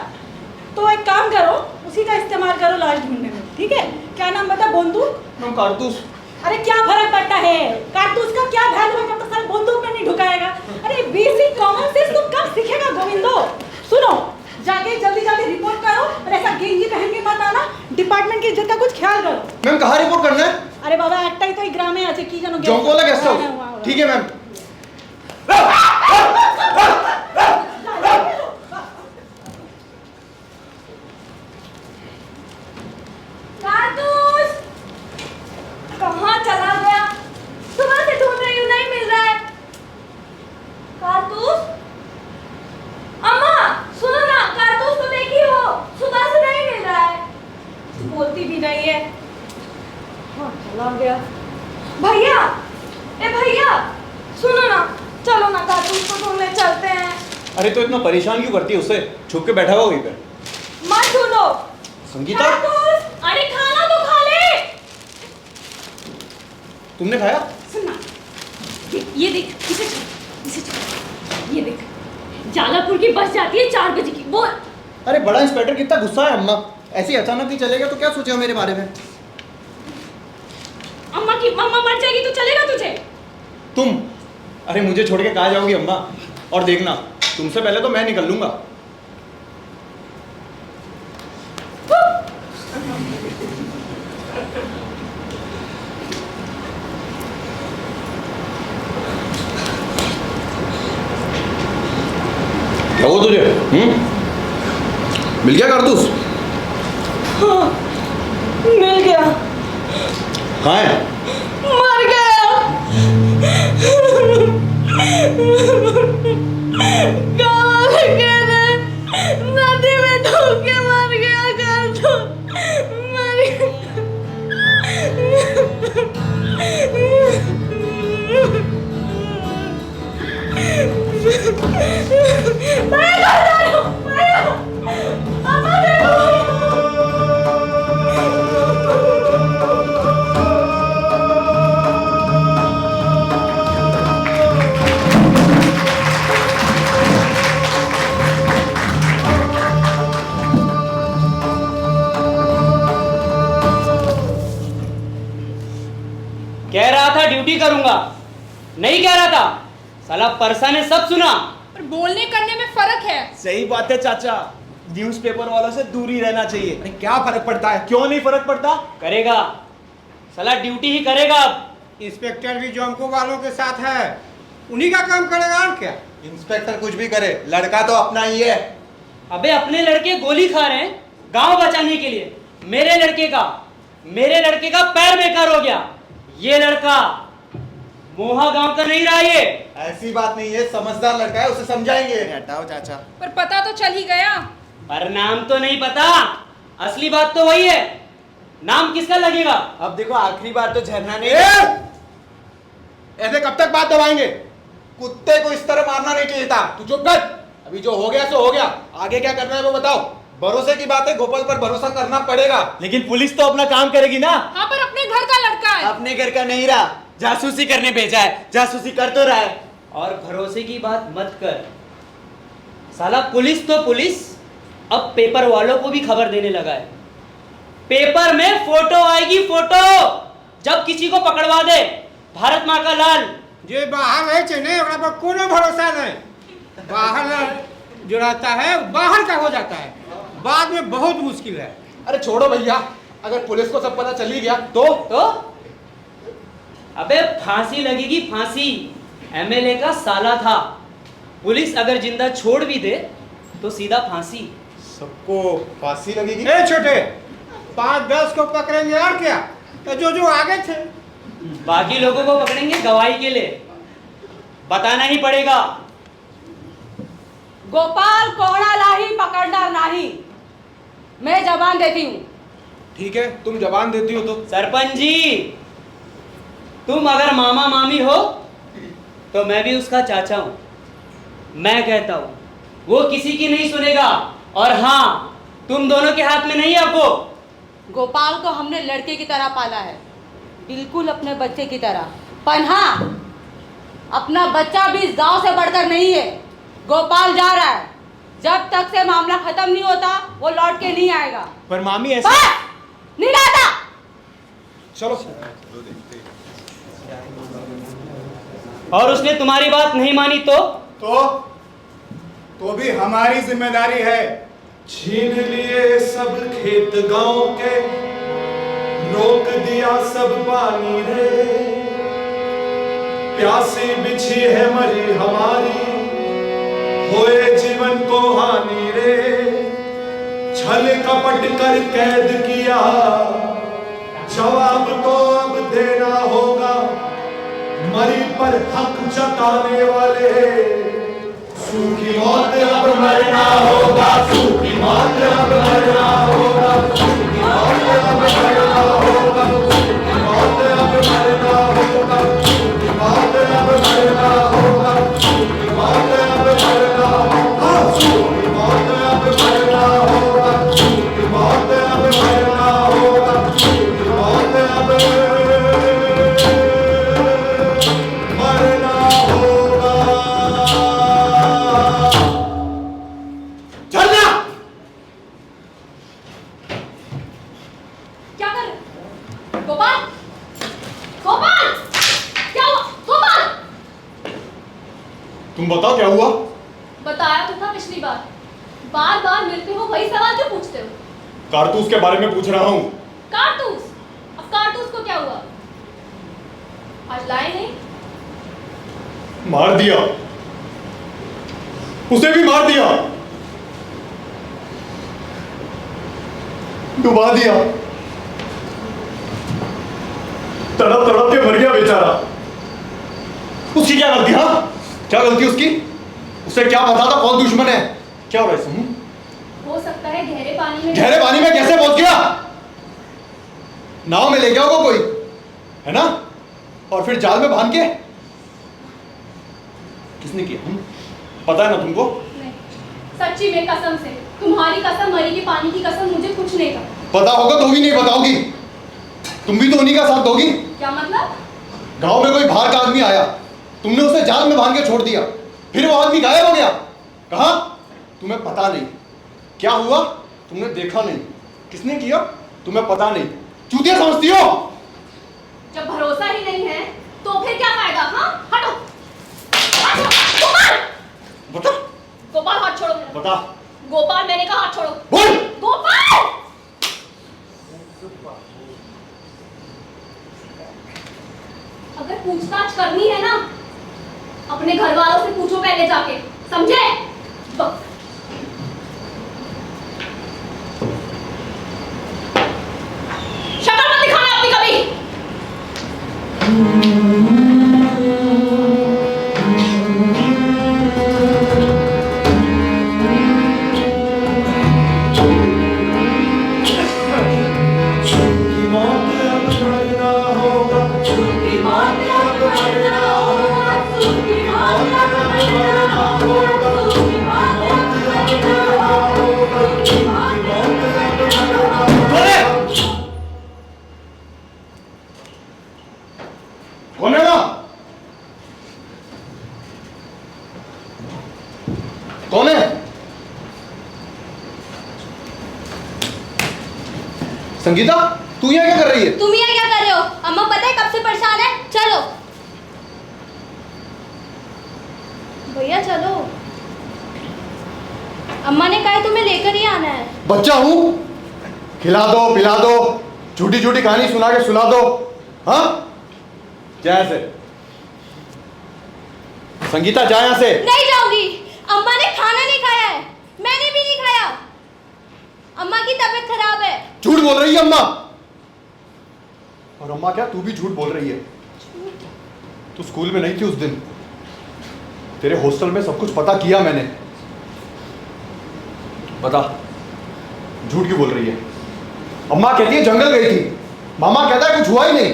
तो एक काम करो, उसी का इस्तेमाल करो लाश ढूंढने में, ठीक है? क्या नाम बता? बंदूक? मैम कारतूस। अरे क्या फर्क पड़ता है, कारतूस का क्या वैल्यू है जब तक साल बंदूक में नहीं ढुकाएगा? अरे बेसिक कॉमन सेंस तुम कब सीखेगा गोविंदो? सुनो, जाके जल्दी जल्दी रिपोर्ट करो, और ऐसा गेंजी पहन के मत आना, डिपार्टमेंट की इज्जत का कुछ ख्याल करो। मैम कहाँ रिपोर्ट करना है? अरे बाबा একটা তো এই গ্রামে আছে, কি জানো? জঙ্গলে गेस्ट हाउस। ठीक है मैम। कारतूस कहाँ चला गया? सुबह से ढूंढ रही हूँ, नहीं मिल रहा है। कारतूस, अम्मा सुनो ना, कारतूस को देखी हो, सुबह से नहीं मिल रहा है, बोलती भी नहीं है। हाँ चला गया। भैया, ए भैया सुनो ना, चलो ना कारतूस को ढूंढने चलते हैं। अरे तो इतना परेशान क्यों करती है उसे? छुप के बैठा हुआ वहीं पे। मत ढूंढो संगीता, कारतूस, अरे खाना तो खा ले। तुमने खाया? सुनना, ये देख, इसे छोड़, ये देख, जालापुर की बस जाती है 4 बजे की, बोल। अरे बड़ा इंस्पेक्टर कितना गुस्सा है अम्मा, ऐसे अचानक ही चलेगा तो क्या सोचेगा मेरे बारे में? अम्मा की मम्मा मर जाएगी तो चलेगा तुझे? तुम, अरे मुझे छोड़ के कहाँ जाओगी अम्मा? और देखना, तुमसे पहले तो मैं निकल लूंगा। क्या हुआ तुझे? मिल गया कारतूस? हाँ, मिल गया। कहाँ है? मर गया। गाँव में गए, नदी में डूब के मर गया कारतूस, मर कह रहा था ड्यूटी करूंगा, नहीं कह रहा था, साला परसा ने सब सुना। पर बोलने करने में फर्क है। सही बात है चाचा, न्यूज़पेपर वालों से दूर ही रहना चाहिए। अरे क्या फर्क पड़ता है? क्यों नहीं फर्क पड़ता? करेगा, साला ड्यूटी ही करेगा अब। इंस्पेक्टर भी जोमको वालों के साथ है, उन्हीं का काम करेगा और क्या। इंस्पेक्टर कुछ भी करे, लड़का तो अपना ही है। अबे अपने लड़के गोली खा रहे हैं गांव बचाने के लिए, मेरे लड़के का पैर बेकार हो गया। ये लड़का मोहा गांव का नहीं रहा। ये ऐसी बात नहीं है, समझदार लड़का है, उसे समझाएंगे। हटाओ चाचा। पर पता तो चल ही गया। पर नाम तो नहीं पता, असली बात तो वही है। नाम किसका लगेगा? अब देखो आखिरी बार तो झरना ने। ऐसे कब तक बात दबाएंगे? कुत्ते को इस तरह मारना नहीं चाहिए था। तू चुप कर, अभी जो हो गया सो हो गया, आगे क्या करना है वो बताओ। भरोसे की बात है, गोपाल पर भरोसा करना पड़ेगा। लेकिन पुलिस तो अपना काम करेगी ना। हाँ पर अपने घर का लड़का है। अपने घर का नहीं रहा, जासूसी करने भेजा है, जासूसी कर तो रहा है। और भरोसे की बात मत कर, साला पुलिस तो पुलिस अब पेपर वालों को भी खबर देने लगा है। पेपर में फोटो आएगी, फोटो, जब किसी को पकड़वा दे भारत माँ का लाल। जे बाहर रहे चने ओकरा पर कोनो भरोसा नहीं, बाहर जो रहता है बाहर का हो जाता है, बाद में बहुत मुश्किल है। अरे छोड़ो भैया, अगर पुलिस को सब पता चल ही गया तो अबे फांसी लगेगी, फांसी। एमएलए का साला था, पुलिस अगर जिंदा छोड़ भी दे तो सीधा फांसी। सबको फांसी लगेगी? ए छोटे, 5-10 को पकड़ेंगे और क्या, तो जो आगे थे बाकी लोगों को पकड़ेंगे गवाही के लिए, बताना ही पड़ेगा। गोपाल कोहड़ा लाही पकड़ना नहीं, मैं जबान देती हूँ। ठीक है, तुम जबान देती हो तो। सरपंच जी, तुम अगर मामा मामी हो तो मैं भी उसका चाचा हूं। मैं कहता हूं वो किसी की नहीं सुनेगा, और हाँ, तुम दोनों के हाथ में नहीं है वो। गोपाल को हमने लड़के की तरह पाला है, बिल्कुल अपने बच्चे की तरह। पर हाँ, अपना बच्चा भी इस गांव से बढ़कर नहीं है। गोपाल जा रहा है, जब तक से मामला खत्म नहीं होता वो लौट के नहीं आएगा। पर मामी ऐसा नहीं आता। चलो। और उसने तुम्हारी बात नहीं मानी तो भी हमारी जिम्मेदारी है। छीन लिए सब खेत गांव के, रोक दिया सब पानी रे, प्यासी बिछी है मरी हमारी, होए जीवन को हानि रे, छल कपट कर कैद किया, जवाब तो अब देना होगा, मरी पर हक जताने वाले, सूखी मौत अब मरना होगा, सूखी मौत अब मरना होगा, सूखी मौत अब मरना होगा, सूखी मौत अब मरना होगा, सूखी मौत अब मरना होगा, सूखी मौत अब मरना होगा, सूखी मौत अब मरना होगा, सूखी मौत अब मरना होगा, सूखी मौत अब मरना होगा। चलना। क्या कर गोपाल? गोपाल, क्या हुआ? गोपाल, तुम बताओ क्या हुआ? बताया तो था पिछली बार, बार बार मिलते हो वही सवाल क्यों पूछते हो? कारतूस के बारे में पूछ रहा हूँ। कारतूस? अब कारतूस को क्या हुआ? आज लाए नहीं? मार दिया, उसे भी मार दिया, डुबा दिया, तड़प तड़प के मर गया बेचारा। उसकी क्या गलती? हाँ, क्या गलती उसकी? उसे क्या पता था कौन दुश्मन है? क्या हो रहा है इसमें? हो सकता है गहरे पानी में। गहरे पानी में कैसे पहुंच गया? नाव में ले गया होगा कोई, है ना? और फिर जाल में बांध के? किसने किया? पता है ना तुमको? नहीं, सच्ची में कसम से, तुम्हारी कसम, मरी के पानी की कसम, मुझे कुछ नहीं पता। पता होगा तो भी नहीं बताओगी, तुम भी तो उन्हीं का साथ दोगी। क्या मतलब? गांव में कोई बाहर का आदमी आया, तुमने उसे जाल में बांध के छोड़ दिया, फिर वो आदमी गायब हो गया। कहाँ? तुम्हें पता नहीं क्या हुआ, तुमने देखा नहीं, किसने किया तुम्हें पता नहीं, चूतिया समझती हो? जब भरोसा ही नहीं है तो फिर क्या फायदा? हाँ, हटो, हटो। गोपाल, बता, गोपाल हाथ छोड़ो मेरा। बता। गोपाल, मैंने कहा हाथ छोड़ो। बोल। गोपाल, अगर पूछताछ करनी है ना, अपने घर वालों से पूछो पहले जाके, समझे? शक्ल मत दिखाना अपनी कभी। सूखी मौत अब मरना होगा, सूखी मौत अब मरना होगा, सूखी मौत अब मरना होगा, सूखी मौत अब मरना होगा, सूखी मौत अब मरना होगा। कौन है ना? कौन है? संगीता, तू यहाँ क्या कर रही है? तुम यहाँ क्या कर रहे हो? अम्मा पता है कब से परेशान है। चलो भैया, चलो, अम्मा ने कहा है तुम्हें लेकर ही आना है। बच्चा हूँ, खिला दो पिला दो, झूठी झूठी कहानी सुना के सुला दो। हाँ, जा यहाँ से। संगीता जा यहाँ से। नहीं जाऊंगी। अम्मा ने खाना नहीं खाया है, मैंने भी नहीं खाया। अम्मा की तबीयत खराब है। झूठ बोल रही है अम्मा। और अम्मा क्या, तू भी झूठ बोल रही है। तू स्कूल में नहीं थी उस दिन। तेरे हॉस्टल में सब कुछ पता किया मैंने। बता, झूठ क्यों बोल रही है? अम्मा कहती है जंगल गई थी, मामा कहता है कुछ हुआ ही नहीं,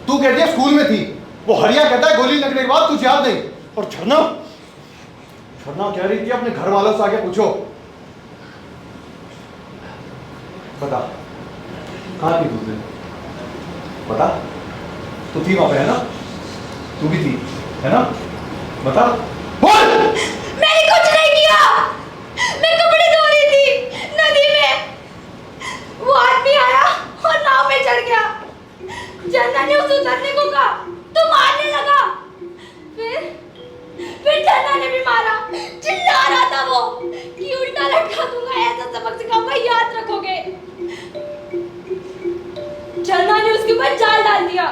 तू कहती है स्कूल में थी, वो हरिया कहता है गोली लगने के बाद तुझे याद नहीं। और झरना कह रही थी अपने घर वालों से आके पूछो। बता, कहाँ थी तुझे? बता, तू थी वहां पे, है ना? तू भी थी, है ना? बता, बोल। मैंने कुछ नहीं किया। मैं कपड़े धो रही थी नदी में, वो आदमी आया और नाव में चढ़ गया। झरना ने उसे उतरने को कहा तो मारने लगा। फिर झरना ने भी मारा। चिल्ला रहा था वो कि उल्टा लटका दूंगा, ऐसा सबक सिखाऊंगा, याद रखोगे। झरना ने उसके ऊपर जाल डाल दिया,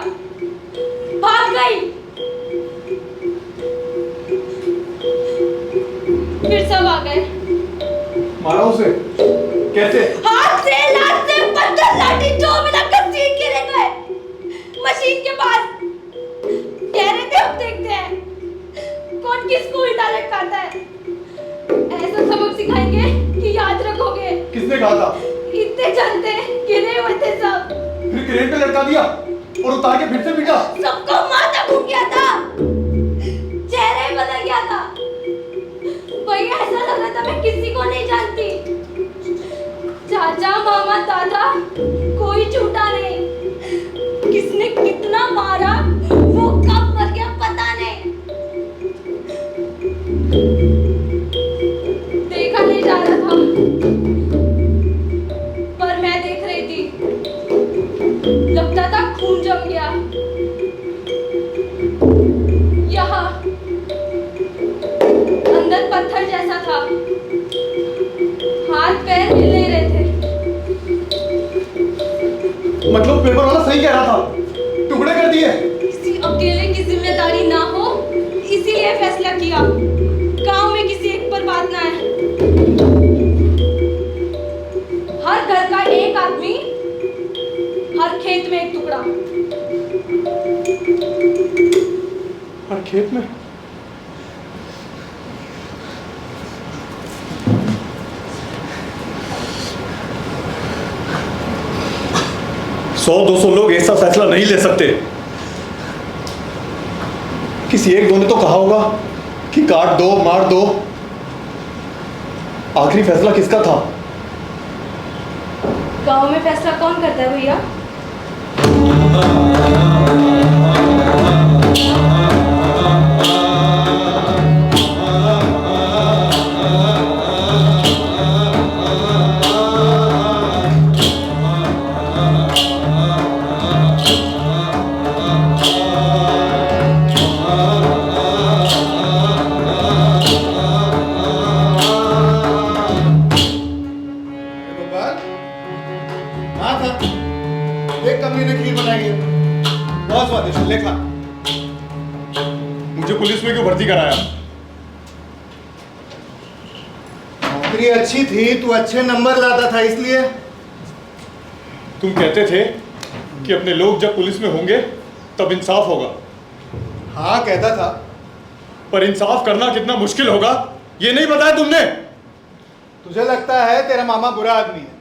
भाग गई। फिर सब आ गए। मारा उसे? कैसे? हाथ से, लात से, पत्थर, लाठी जो मिला घसीट के ले गए मशीन के पास। कह रहे थे अब देखते हैं कौन किसको उल्टा लटकाता है। ऐसा सबक सिखाएंगे कि याद रखोगे। किसने कहा था? इतने जानते गिरे हुए थे सब। फिर क्रेन पे लटका दिया और उतार के फिर से पीटा। सबको माथा घूम गया था, चेहरा ही बदल गया था। वही ऐसा लग रहा था मैं किसी को नहीं जानती। चाचा, मामा, दादा, कोई झूठा नहीं। किसने कितना मारा, वो कब मर गया पता नहीं। देखा नहीं जा रहा था, पर मैं देख रही थी। लगता था खून जम गया। यहाँ अंदर पत्थर जैसा था, हाथ पैर हिल नहीं रहे थे। मतलब पेपर वाला सही कह रहा था, टुकड़े कर दिए। किसी अकेले की जिम्मेदारी ना हो, इसीलिए फैसला किया गांव में किसी एक पर बात ना है। हर घर का एक आदमी, हर खेत में एक टुकड़ा। हर खेत में? सौ 200 लोग ऐसा फैसला नहीं ले सकते। किसी एक दो ने तो कहा होगा कि काट दो, मार दो। आखिरी फैसला किसका था? गांव में फैसला कौन करता है भैया? मुझे पुलिस में क्यों भर्ती कराया? नौकरी अच्छी थी, तू अच्छे नंबर लाता था इसलिए। तुम कहते थे कि अपने लोग जब पुलिस में होंगे तब इंसाफ होगा। हाँ कहता था, पर इंसाफ करना कितना मुश्किल होगा ये नहीं बताया तुमने। तुझे लगता है तेरा मामा बुरा आदमी है?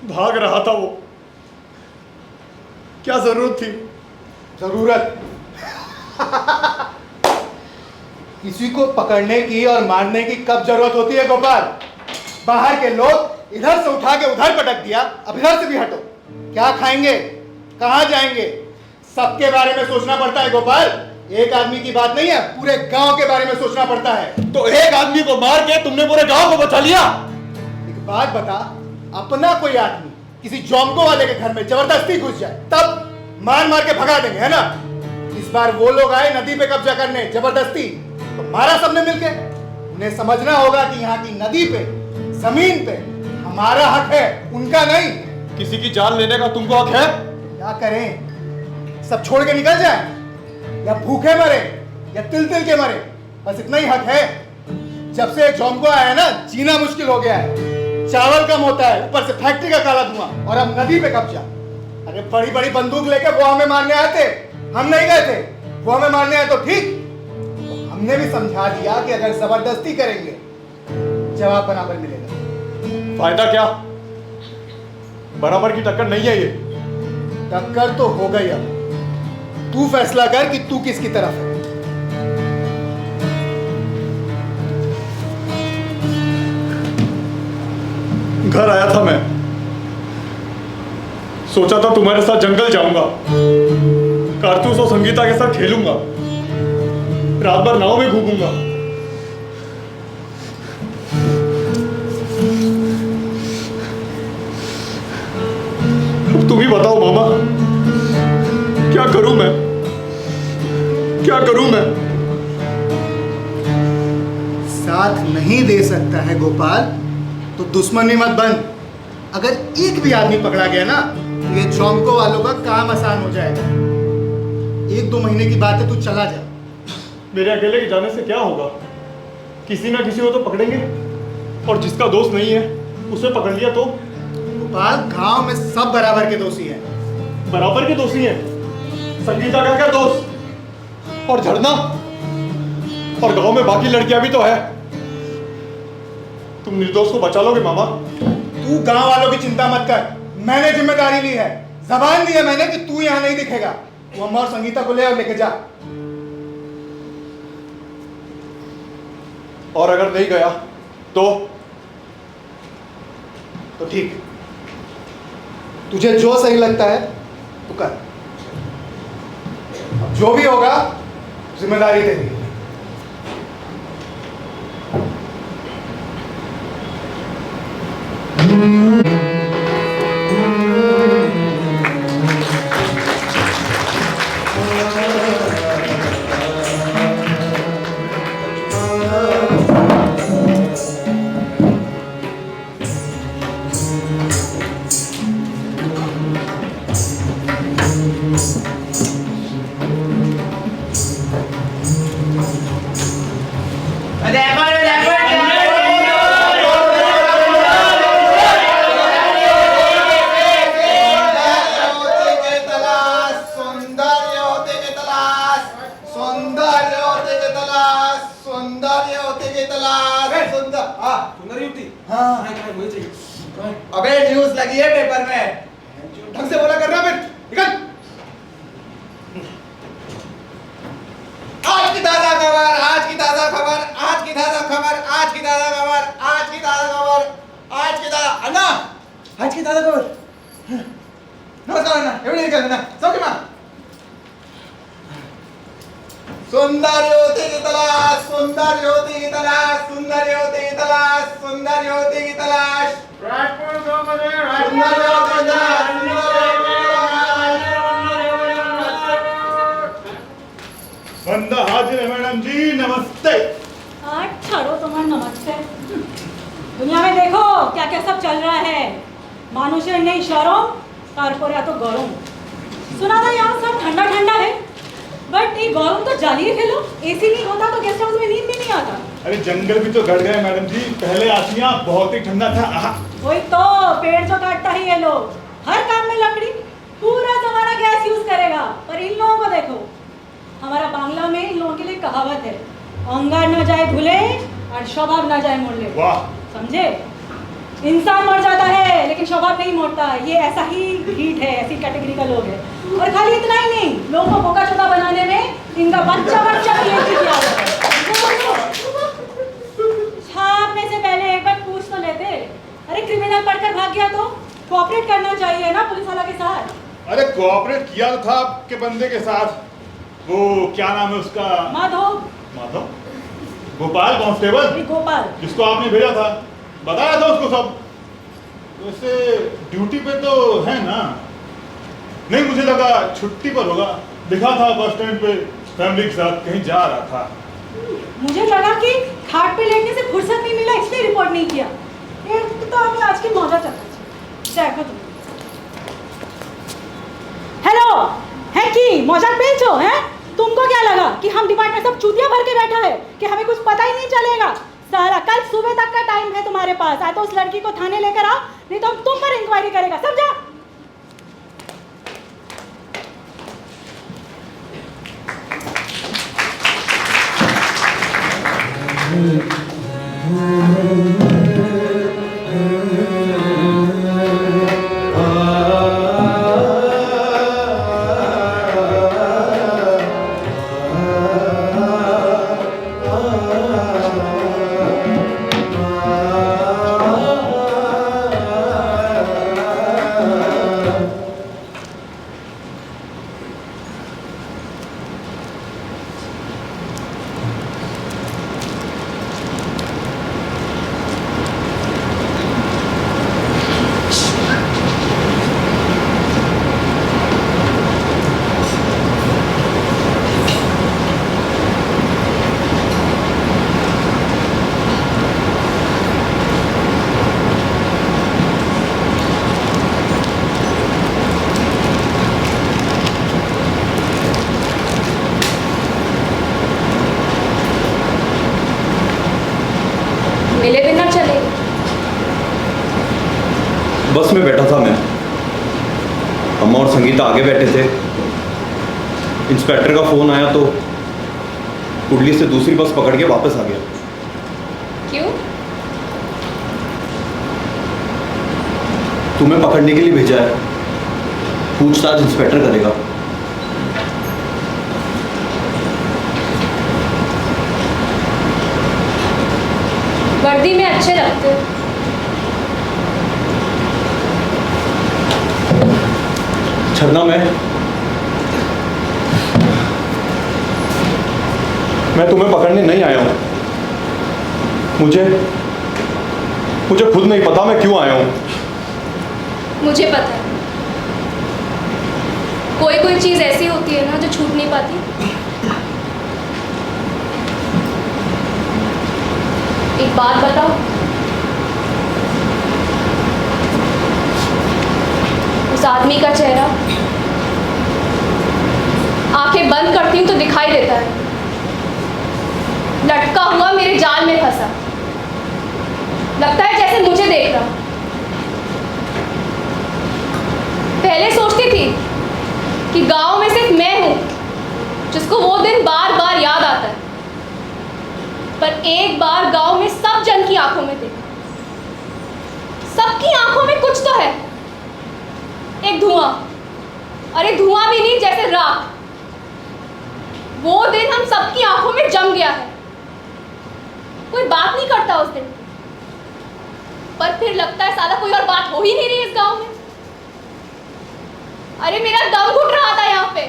भाग रहा था वो, क्या जरूरत थी? जरूरत किसी को पकड़ने की और मारने की कब जरूरत होती है गोपाल? बाहर के लोग इधर से उठा के उधर पटक दिया, अब इधर से भी हटो। क्या खाएंगे, कहां जाएंगे, सबके बारे में सोचना पड़ता है गोपाल। एक आदमी की बात नहीं है, पूरे गांव के बारे में सोचना पड़ता है। तो एक आदमी को मार के तुमने पूरे गांव को बचा लिया। एक बात बता, अपना कोई आदमी किसी जोमको वाले के घर में जबरदस्ती घुस जाए तब मार मार के भगा देंगे, है ना? इस बार वो लोग आए नदी पे कब्जा करने जबरदस्ती, तो मारा सबने मिलके। उन्हें समझना होगा कि यहाँ की नदी पे, जमीन पे हमारा हक है, उनका नहीं। किसी की जान लेने का तुमको हक है? क्या करें? सब छोड़ के निकल जाए या भूखे मरे या तिल तिल के मरे, बस इतना ही हक है। जब से जॉम्को आया है ना, जीना मुश्किल हो गया है। चावल कम होता है, ऊपर से फैक्ट्री का काला धुआं, और अब नदी पे कब्जा। अरे बड़ी बड़ी बंदूक लेके वो हमें मारने आए थे, हम नहीं गए थे। वो हमें मारने आए तो ठीक, तो हमने भी समझा दिया कि अगर जबरदस्ती करेंगे जवाब बराबर मिलेगा। फायदा क्या? बराबर की टक्कर नहीं है ये। टक्कर तो हो गई, अब तू फैसला कर कि तू किसकी तरफ है। घर आया था मैं, सोचा था तुम्हारे साथ जंगल जाऊंगा, कारतूस और संगीता के साथ खेलूंगा, रात भर नाव में घूमूंगा। अब तुम ही बताओ मामा, क्या करूं मैं, क्या करूं मैं? साथ नहीं दे सकता है गोपाल तो दुश्मन भी मत बन। अगर एक भी आदमी पकड़ा गया ना, तो ये जॉम्को वालों का काम आसान हो जाएगा। 1-2 महीने की बात है, तू चला जा। मेरे अकेले के जाने से क्या होगा? किसी ना किसी को तो पकड़ेंगे, और जिसका दोस्त नहीं है उसे पकड़ लिया तो? गोपाल, गांव में सब बराबर के दोषी हैं। बराबर के दोषी हैं? संगीता का क्या दोस्त? और झरना? और गांव में बाकी लड़कियां भी तो है। तुम निर्दोष को बचा लोगे मामा? तू गांव वालों की चिंता मत कर, मैंने जिम्मेदारी ली है। जबान दी है मैंने कि तू यहां नहीं दिखेगा। तू अम्मा और संगीता को ले और लेके जा। और अगर नहीं गया तो ठीक, तुझे जो सही लगता है तू कर। अब जो भी होगा जिम्मेदारी तेरी। अबे न्यूज़ लगी है पेपर में, ढंग से बोला करना। फिर निकल। आज की ताजा खबर, आज की ताजा खबर, आज की ताजा खबर, आज की ताजा खबर, आज की ताजा खबर, आज की ताजा अन्ना, आज की ताजा खबर। नमस्कार अन्ना, एवढी निकल ना, सौख्य मा? सुंदर युवती की तलाश, सुंदर युवती की तलाश, सुंदर युवती की तलाश, सुंदर युवती की तलाश। राजपुर सुंदर युवती की तलाश। बंदा हाजिर है मैडम जी, नमस्ते। आज छोड़ो तुम्हारा नमस्ते। दुनिया में देखो क्या क्या सब चल रहा है। मानुषेर नहीं शरम, कारपोरेट तो गरम। सुना था यहाँ सब ठंडा ठंडा है, बट ये गरम तो जानिए खेलो। एसी नहीं होता तो गेस्ट हाउस में नींद भी नहीं आता। अरे जंगल भी तो गड़ गए मैडम जी, पहले आसियाँ बहुत ही ठंडा था। वही तो, पेड़ जो काटता है ये लोग, हर काम में लकड़ी। पूरा जमाना गैस यूज करेगा, पर इन लोगों को देखो। हमारा बांग्ला में इन लोगों के लिए कहावत है, अंगार न जाए धुले और स्वभाव न जाए मोड़ले। वाह, समझे? इंसान मर जाता है लेकिन स्वभाव नहीं मोड़ता। ये ऐसा ही हीट है, ऐसी कैटेगरी का लोग है। और खाली इतना ही नहीं, लोगों को बोका चोदा बनाने में इनका बच्चा पीएचडी किया हुआ है। छापने से पहले एक बार पूछ तो लेते। अरे क्रिमिनल पढ़कर भाग गया तो कोऑपरेट करना चाहिए ना पुलिस वाला के साथ। अरे कोऑपरेट किया तो था आपके बंदे के साथ, वो क्या नाम है उसका? माधव। माधव? गोपाल कांस्टेबल? गोपाल, जिसको आपने भेजा था, बताया था उसको सब। वैसे ड्यूटी पे तो है ना? नहीं, मुझे लगा छुट्टी पर होगा। दिखा था बस स्टैंड पे फैमिली के साथ कहीं जा रहा था। मुझे लगा कि खाट पे लेटने से फुर्सत नहीं मिला इसलिए रिपोर्ट नहीं किया। ये तो हमें आज की मौजा चलता है। देखो तुम हेलो, है कि मौजाक बेचो हैं? तुमको क्या लगा कि हम डिपार्टमेंट सब चूतिया भर के बैठा है कि हमें कुछ पता ही नहीं चलेगा? साला कल सुबह तक का टाइम है तुम्हारे पास, या तो उस लड़की को थाने लेकर आओ, नहीं तो हम तुम पर इंक्वायरी करेगा, समझा? मिले बिना चले? बस में बैठा था मैं, अम्मा और संगीता आगे बैठे थे। इंस्पेक्टर का फोन आया तो कुडली से दूसरी बस पकड़ के वापस आ गया। क्यों? तुम्हें पकड़ने के लिए भेजा है, पूछताछ इंस्पेक्टर करेगा। वर्दी में अच्छे लगते हो। झरना, मैं तुम्हें पकड़ने नहीं आया हूं। मुझे खुद नहीं पता मैं क्यों आया हूं। मुझे पता है, कोई चीज ऐसी होती है ना जो छूट नहीं पाती। एक बात बताओ, उस आदमी का चेहरा आंखें बंद करती हूं तो दिखाई देता है, लटका हुआ मेरे जाल में फंसा, लगता है जैसे मुझे देख रहा। पहले सोचती थी कि गांव में सिर्फ मैं हूं जिसको वो दिन बार बार याद आता है, पर एक बार गांव में सब जन की आंखों में देखा। सबकी आंखों में कुछ तो है, एक धुआं, अरे धुआं भी नहीं, जैसे राख। वो दिन हम सबकी आंखों में जम गया है। कोई बात नहीं करता उस दिन, पर फिर लगता है साला कोई और बात हो ही नहीं रही इस गांव में। अरे मेरा दम घुट रहा था यहाँ पे।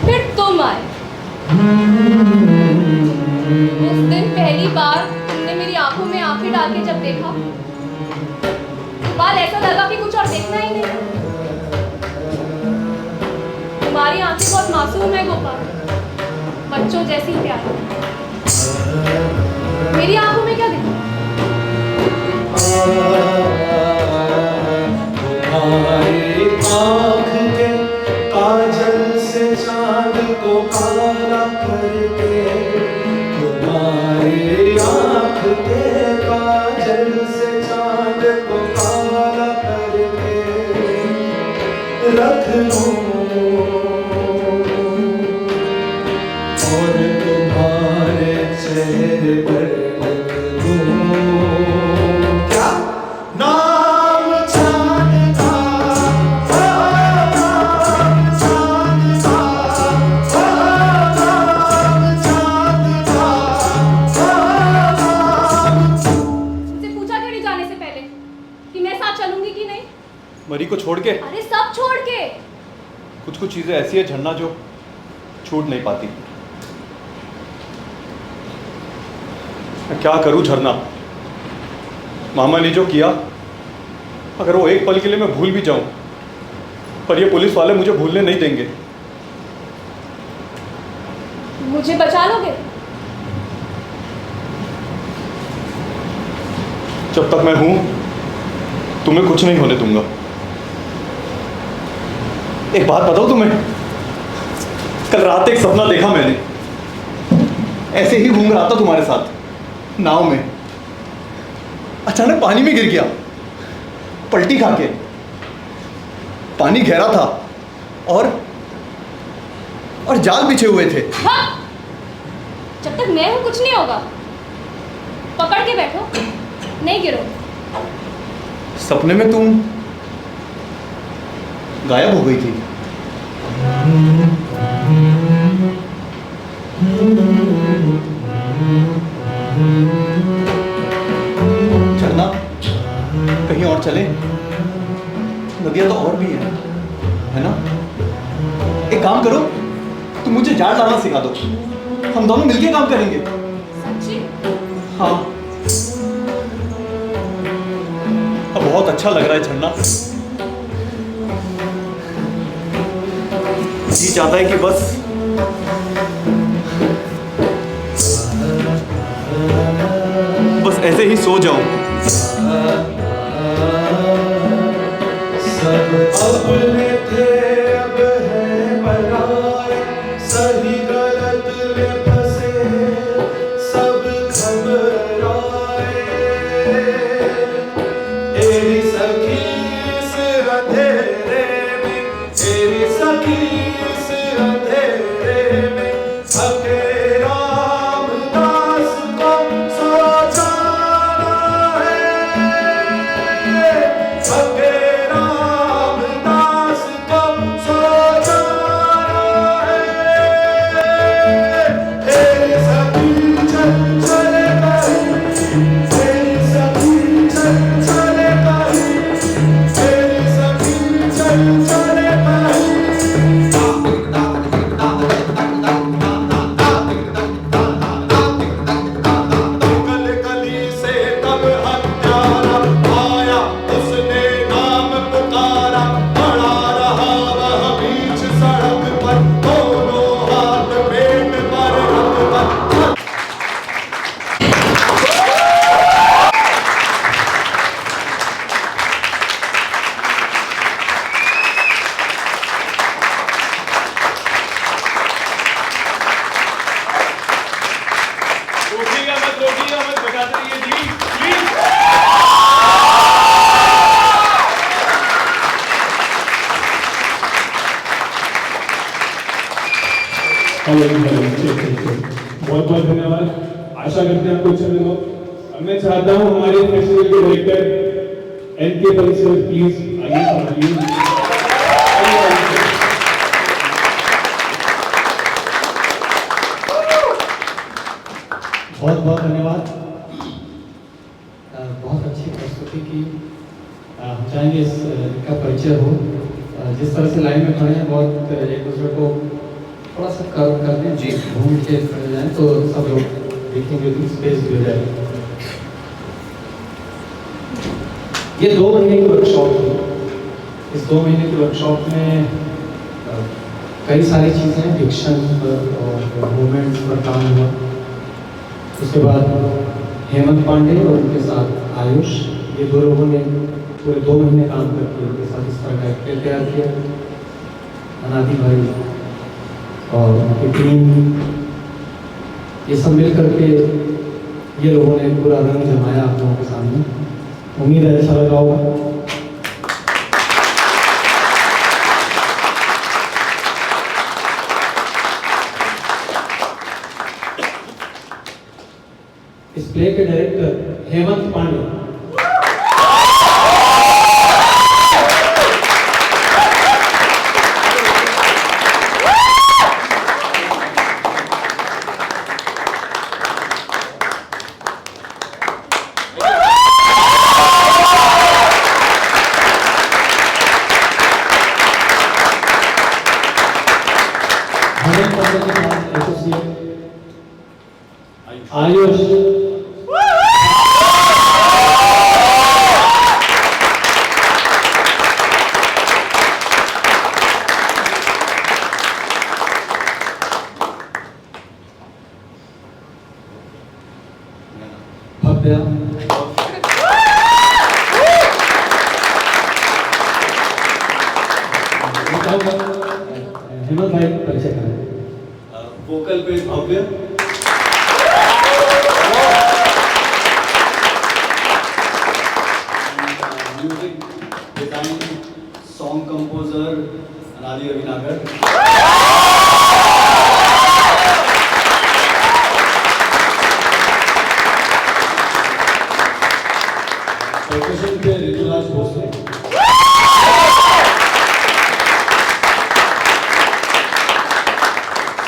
फिर तुम आए। उस दिन पहली बार तुमने मेरी आंखों में आंखें डाल के जब देखा, बाल ऐसा लगा कि कुछ और देखना ही नहीं। तुम्हारी आंखें बहुत मासूम है गोपाल, बच्चों जैसी प्यारी। मेरी आंखों में क्या देखा? तुम्हारी आँख के काजल से चांद को काला करके, तुम्हारी आँख के काजल से चांद को काला करके रख लूं और तुम्हारे चेहरे पर लिख दूं। क्या नाम चांद का, नाम चांद का, नाम चांद का, तुमसे पूछा क्यों नहीं जाने से पहले कि मैं साथ चलूंगी कि नहीं? मरी को छोड़ के? अरे सब छोड़ के। कुछ चीजें ऐसी है झरना जो छूट नहीं पाती। मैं क्या करूं झरना, मामा ने जो किया, अगर वो एक पल के लिए मैं भूल भी जाऊं, पर ये पुलिस वाले मुझे भूलने नहीं देंगे। मुझे बचा लोगे? जब तक मैं हूं तुम्हें कुछ नहीं होने दूंगा। एक बात बताऊं तुम्हें, कल रात एक सपना देखा मैंने। ऐसे ही घूम रहा था तुम्हारे साथ नाव में, अचानक पानी में गिर गया पलटी खा के। पानी गहरा था और जाल बिछे हुए थे। हाँ, जब तक मैं हूं कुछ नहीं होगा। पकड़ के बैठो, नहीं गिरो। सपने में तुम गायब हो गई थी। चलना कहीं और चले, नदियां तो और भी है ना? एक काम करो, तुम मुझे जाल डालना सिखा दो, हम दोनों मिलके काम करेंगे। सच्ची? हाँ, अब बहुत अच्छा लग रहा है झरना। जी चाहता है कि बस ऐसे ही सो जाऊं। सब अपने थे अब है पराए, सही गलत में फंसे सब घबराए। तेरी सखी इस अंधेरे में, तेरी सखी इस अंधेरे में, थके रामदास को सो जाना है। थके रामदास को सो जाना है। तेरी सखी चल चले गई, तेरी सखी चल चले गई, तेरी सखी चल चले गई। गली गली से तब हत्यारा आया, उसने नाम पुकारा, खड़ा रहा वह बीच सड़क पर, दोनों हाथ पेट पर रख कर। रोकिएगा मत, बजाते रहिए जी, प्लीज। बहुत बहुत धन्यवाद। आशा करते हैं आपको अच्छा लगा। अब मैं चाहता हूँ हमारे फेस्टिवल के डायरेक्टर एनके परिसर प्लीज आइए संभालिए। बहुत बहुत धन्यवाद। बहुत अच्छी प्रस्तुति की। हम चाहेंगे इसका परिचय हो। जिस तरह से लाइन में खड़े हैं, बहुत एक दूसरे को थोड़ा सा कर दें जी, घूम के खड़े जाएं तो सब लोग देखेंगे, स्पेस भी हो जाएगा। ये 2 महीने की वर्कशॉप थी। इस 2 महीने की वर्कशॉप में कई सारी चीज़ें डिक्शन पर और मूवमेंट्स पर काम हुआ। उसके बाद हेमंत पांडे और उनके साथ आयुष, ये 2 लोगों ने पूरे 2 महीने काम करके उनके साथ इस तरह का एक्टर तैयार किया। अनादि भाई और उनकी टीम, ये सब मिल करके ये लोगों ने पूरा रंग जमाया आप लोगों के सामने। उम्मीद है अच्छा लगा होगा। इस प्ले के डायरेक्टर हेमंत पांडे। आयुष भव्या चाहूँगा हेमंत भाई परिचय करें। वोकल पे भव्य, म्यूजिक डिजाइन सॉन्ग कंपोजर अनादि रविनागर, परकशन पे ऋतुराज भोसले,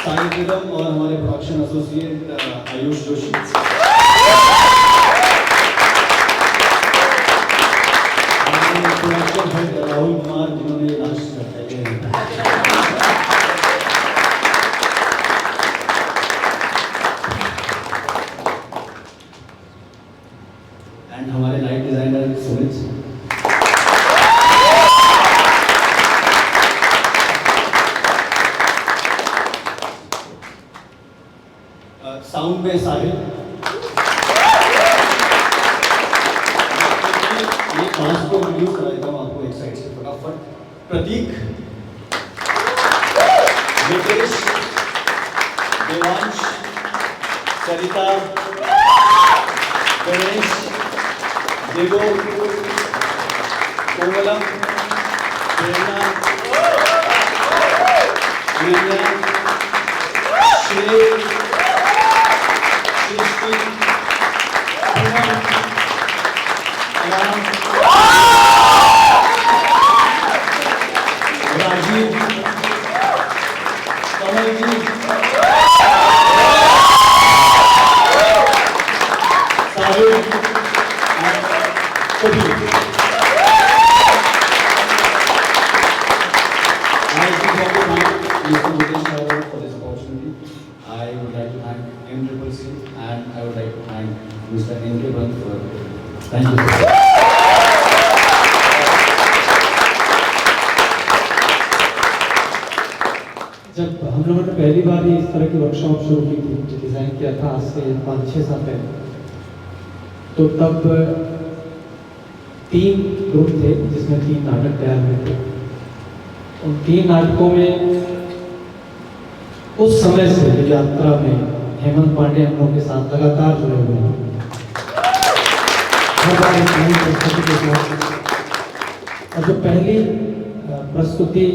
साइड रिदम और हमारे production associate Ayush Joshi, production head Rahul Kumar जिन्होंने लास्ट करते हैं, एंड हमारे लाइट डिजाइनर सुमित, साउंड में साहिल, ये 5 को रिलीज करा देता हूँ आपको एक साइड से फटाफट। प्रतीक, विकेश, देवांश, सरिता, गणेश, देवो, कोमलम, प्रेरणा, प्रिया, श्रेय, सृष्टि, पूनम, राम, राजीव, कमलजी, साहिल, Kabir. for this opportunity. I would like to thank MCCC and I would like to thank Mr. N.K. Band for thank you. जब हम लोगों ने पहली बार इस तरह की वर्कशॉप शुरू की थी, डिज़ाइन किया था आज से 5-6 साल पहले, तो तब 3 ग्रुप थे जिसमें 3 नाटक तैयार हुए थे। उन 3 नाटकों में उस समय से यात्रा में हेमंत पांडे हम लोग के साथ लगातार जुड़े हुए हैं। हर बार एक नई प्रस्तुति के साथ, और जो पहली प्रस्तुति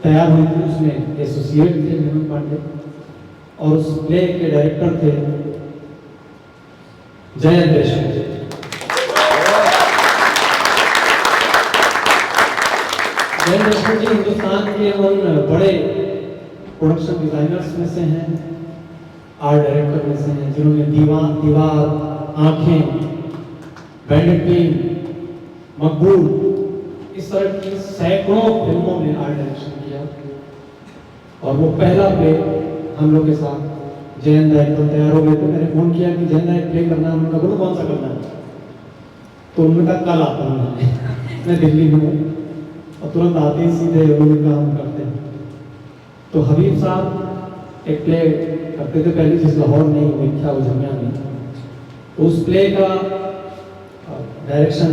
तैयार हुई थी उसमें एसोसिएट थे हेमंत पांडे और उस प्ले के डायरेक्टर थे जयंत देशमुख। जयंत देशमुख जी हिंदुस्तान के उन बड़े प्रोडक्शन डिजाइनर्स में से हैं, आर्ट डायरेक्टर में से हैं जिन्होंने दीवार, आंखें, बैंडेड टीम, मकबूल, इस तरह की सैकड़ों फिल्मों में आर्ट डायरेक्शन किया। और वो पहला प्ले हम लोग के साथ जयंत डायरेक्टर तैयार हो गए थे। मैंने फोन किया कि जयंत डायरेक्टर प्ले करना है, उन्होंने बोला कौन सा करना है, तो उन्होंने कहा कल आता हूँ मैं दिल्ली में हूँ, और तुरंत आते ही सीधे उन्होंने कहा हम करते हैं। तो हबीब साहब एक प्ले करते थे पहले, जिस लाहौर नहीं हुई था वो जमिया में, तो उस प्ले का डायरेक्शन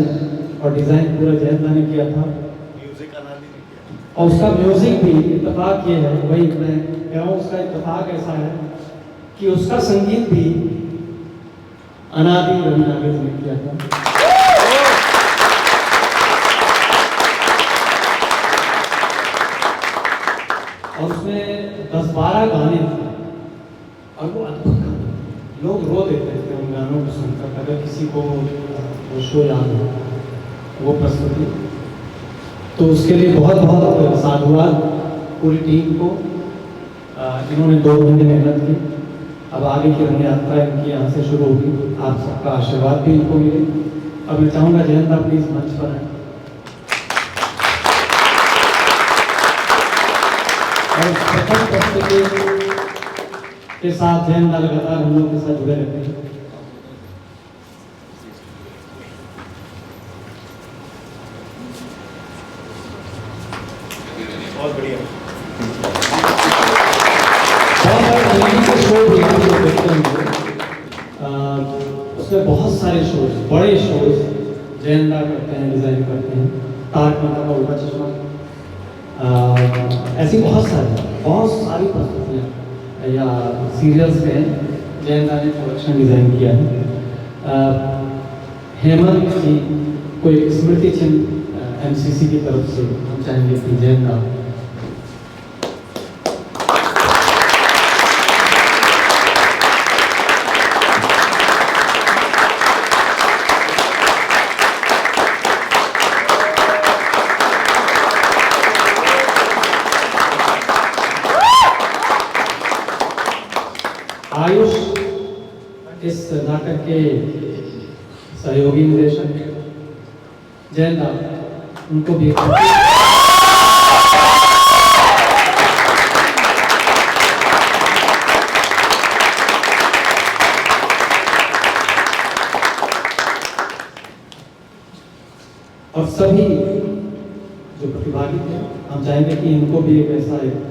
और डिज़ाइन पूरा जयंत ने किया था, और उसका म्यूजिक भी इत्तेफाक ये है, वही मैं कह रहा हूँ, उसका इत्तेफाक ऐसा है कि उसका संगीत भी अनादि रविनागर ने किया था। और उसमें 10-12 गाने थे और वो अद्भुत गाने, लोग रो देते थे उन गानों को सुनकर, अगर किसी को वो शो याद हो वो प्रस्तुति। तो उसके लिए बहुत बहुत साधुवाद पूरी टीम को, जिन्होंने 2 महीने मेहनत की। अब आगे की रंग यात्रा इनकी यहाँ से शुरू होगी, आप सबका आशीर्वाद भी इनको मिले। अब मैं चाहूँगा जयंत आप प्लीज मंच पर आए और प्रथम प्रस्तुति के साथ जयंत लगातार हम लोग के साथ जुड़े रहते हैं। बहुत बढ़िया। शो भी हम लोग देखते हैं, उसमें बहुत सारे शोज, बड़े शोज जयंदा करते हैं, डिजाइन करते हैं। तारक मेहता का उल्टा चश्मा, ऐसी बहुत सारी प्रस्तुतियाँ या सीरियल्स में जयंता ने प्रोडक्शन डिज़ाइन किया है। हेमंत जी को एक स्मृति चिन्ह एमसीसी की तरफ से हम चाहेंगे कि जयंता आयुष इस नाटक के सहयोगी निर्देशक जयंता उनको भी और सभी जो प्रतिभागी थे हम चाहेंगे कि इनको भी एक ऐसा एक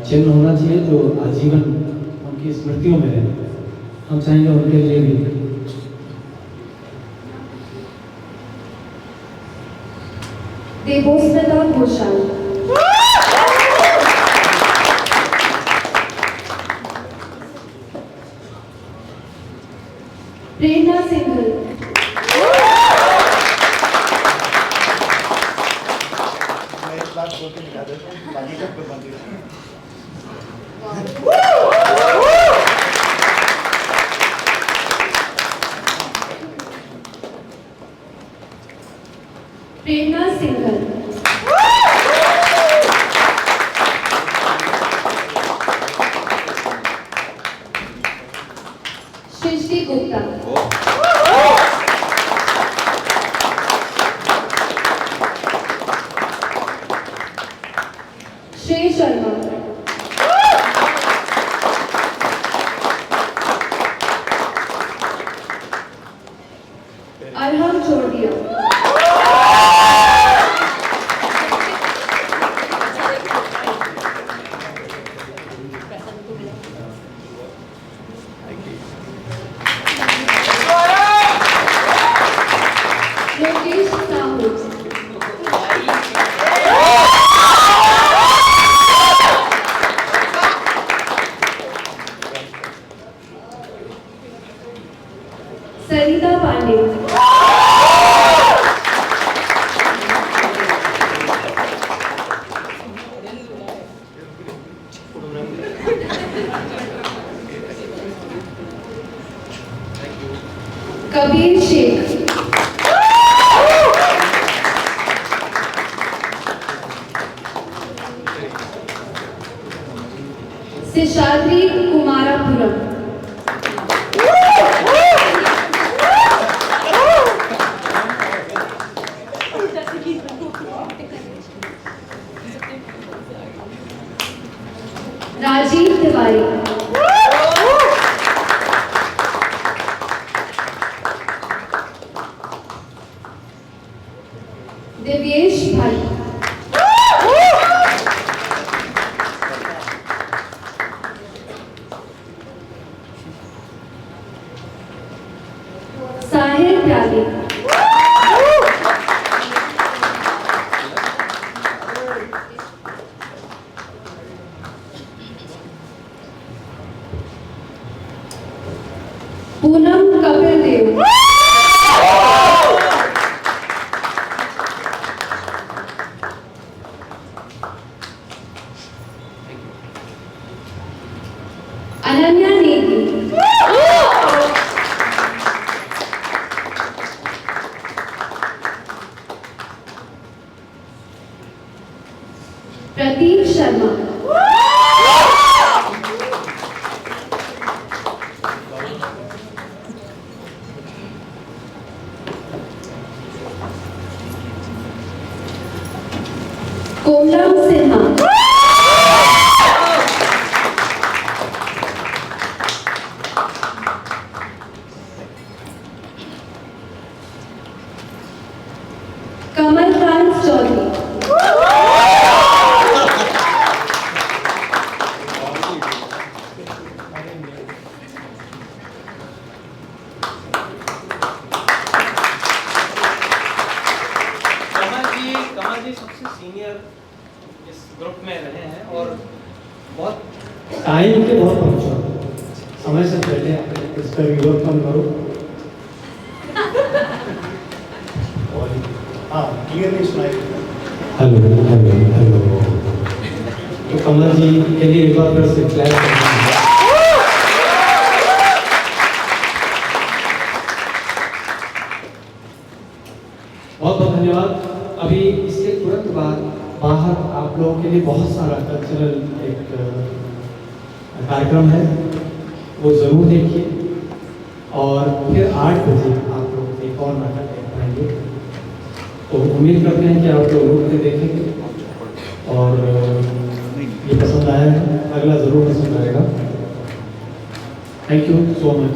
चिन्ह होना चाहिए जो आजीवन उनकी स्मृतियों में रहे। हम चाहेंगे उनके लिए भी देवोस्मिता घोषाल, प्रेरणा सिंघल, मैं एक बात बोल के निकाल देता हूँ, बाकी सब पे बंद है। प्रेरणा सिंघल, सृष्टि गुप्ता, श्रेय शर्मा, अरहम चोरदिया, लोकेश साहू, सरिता पांडे, कबीर शेख, शेषाद्री कुमारापुरम, राजीव तिवारी, देवेश भाई, साहिल त्यागी, पूनम कपिल देव, अनन्या नेगी, प्रतीक शर्मा, कोमलम सिन्हा, कमल कांत चौधरी, कमल जी कमल जी सबसे सीनियर इस ग्रुप में रहे हैं और बहुत टाइम के बहुत पंक्चुअल, समय से पहले इस पर विलोकन करो। हाँ क्लियरली सुनाई। Hello hello hello. तो कमल जी के लिए एक बार फिर से क्लैप करें। बहुत बहुत धन्यवाद। अभी इसके तुरंत बाद बाहर आप लोगों के लिए बहुत सारा कल्चरल एक कार्यक्रम है, वो ज़रूर देखिए। और फिर 8 बजे आप लोग एक और नाटक देख पाएंगे। तो उम्मीद करते हैं कि आप लोग रुक के देखेंगे और ये पसंद आया है, अगला ज़रूर पसंद आएगा। Thank you so much.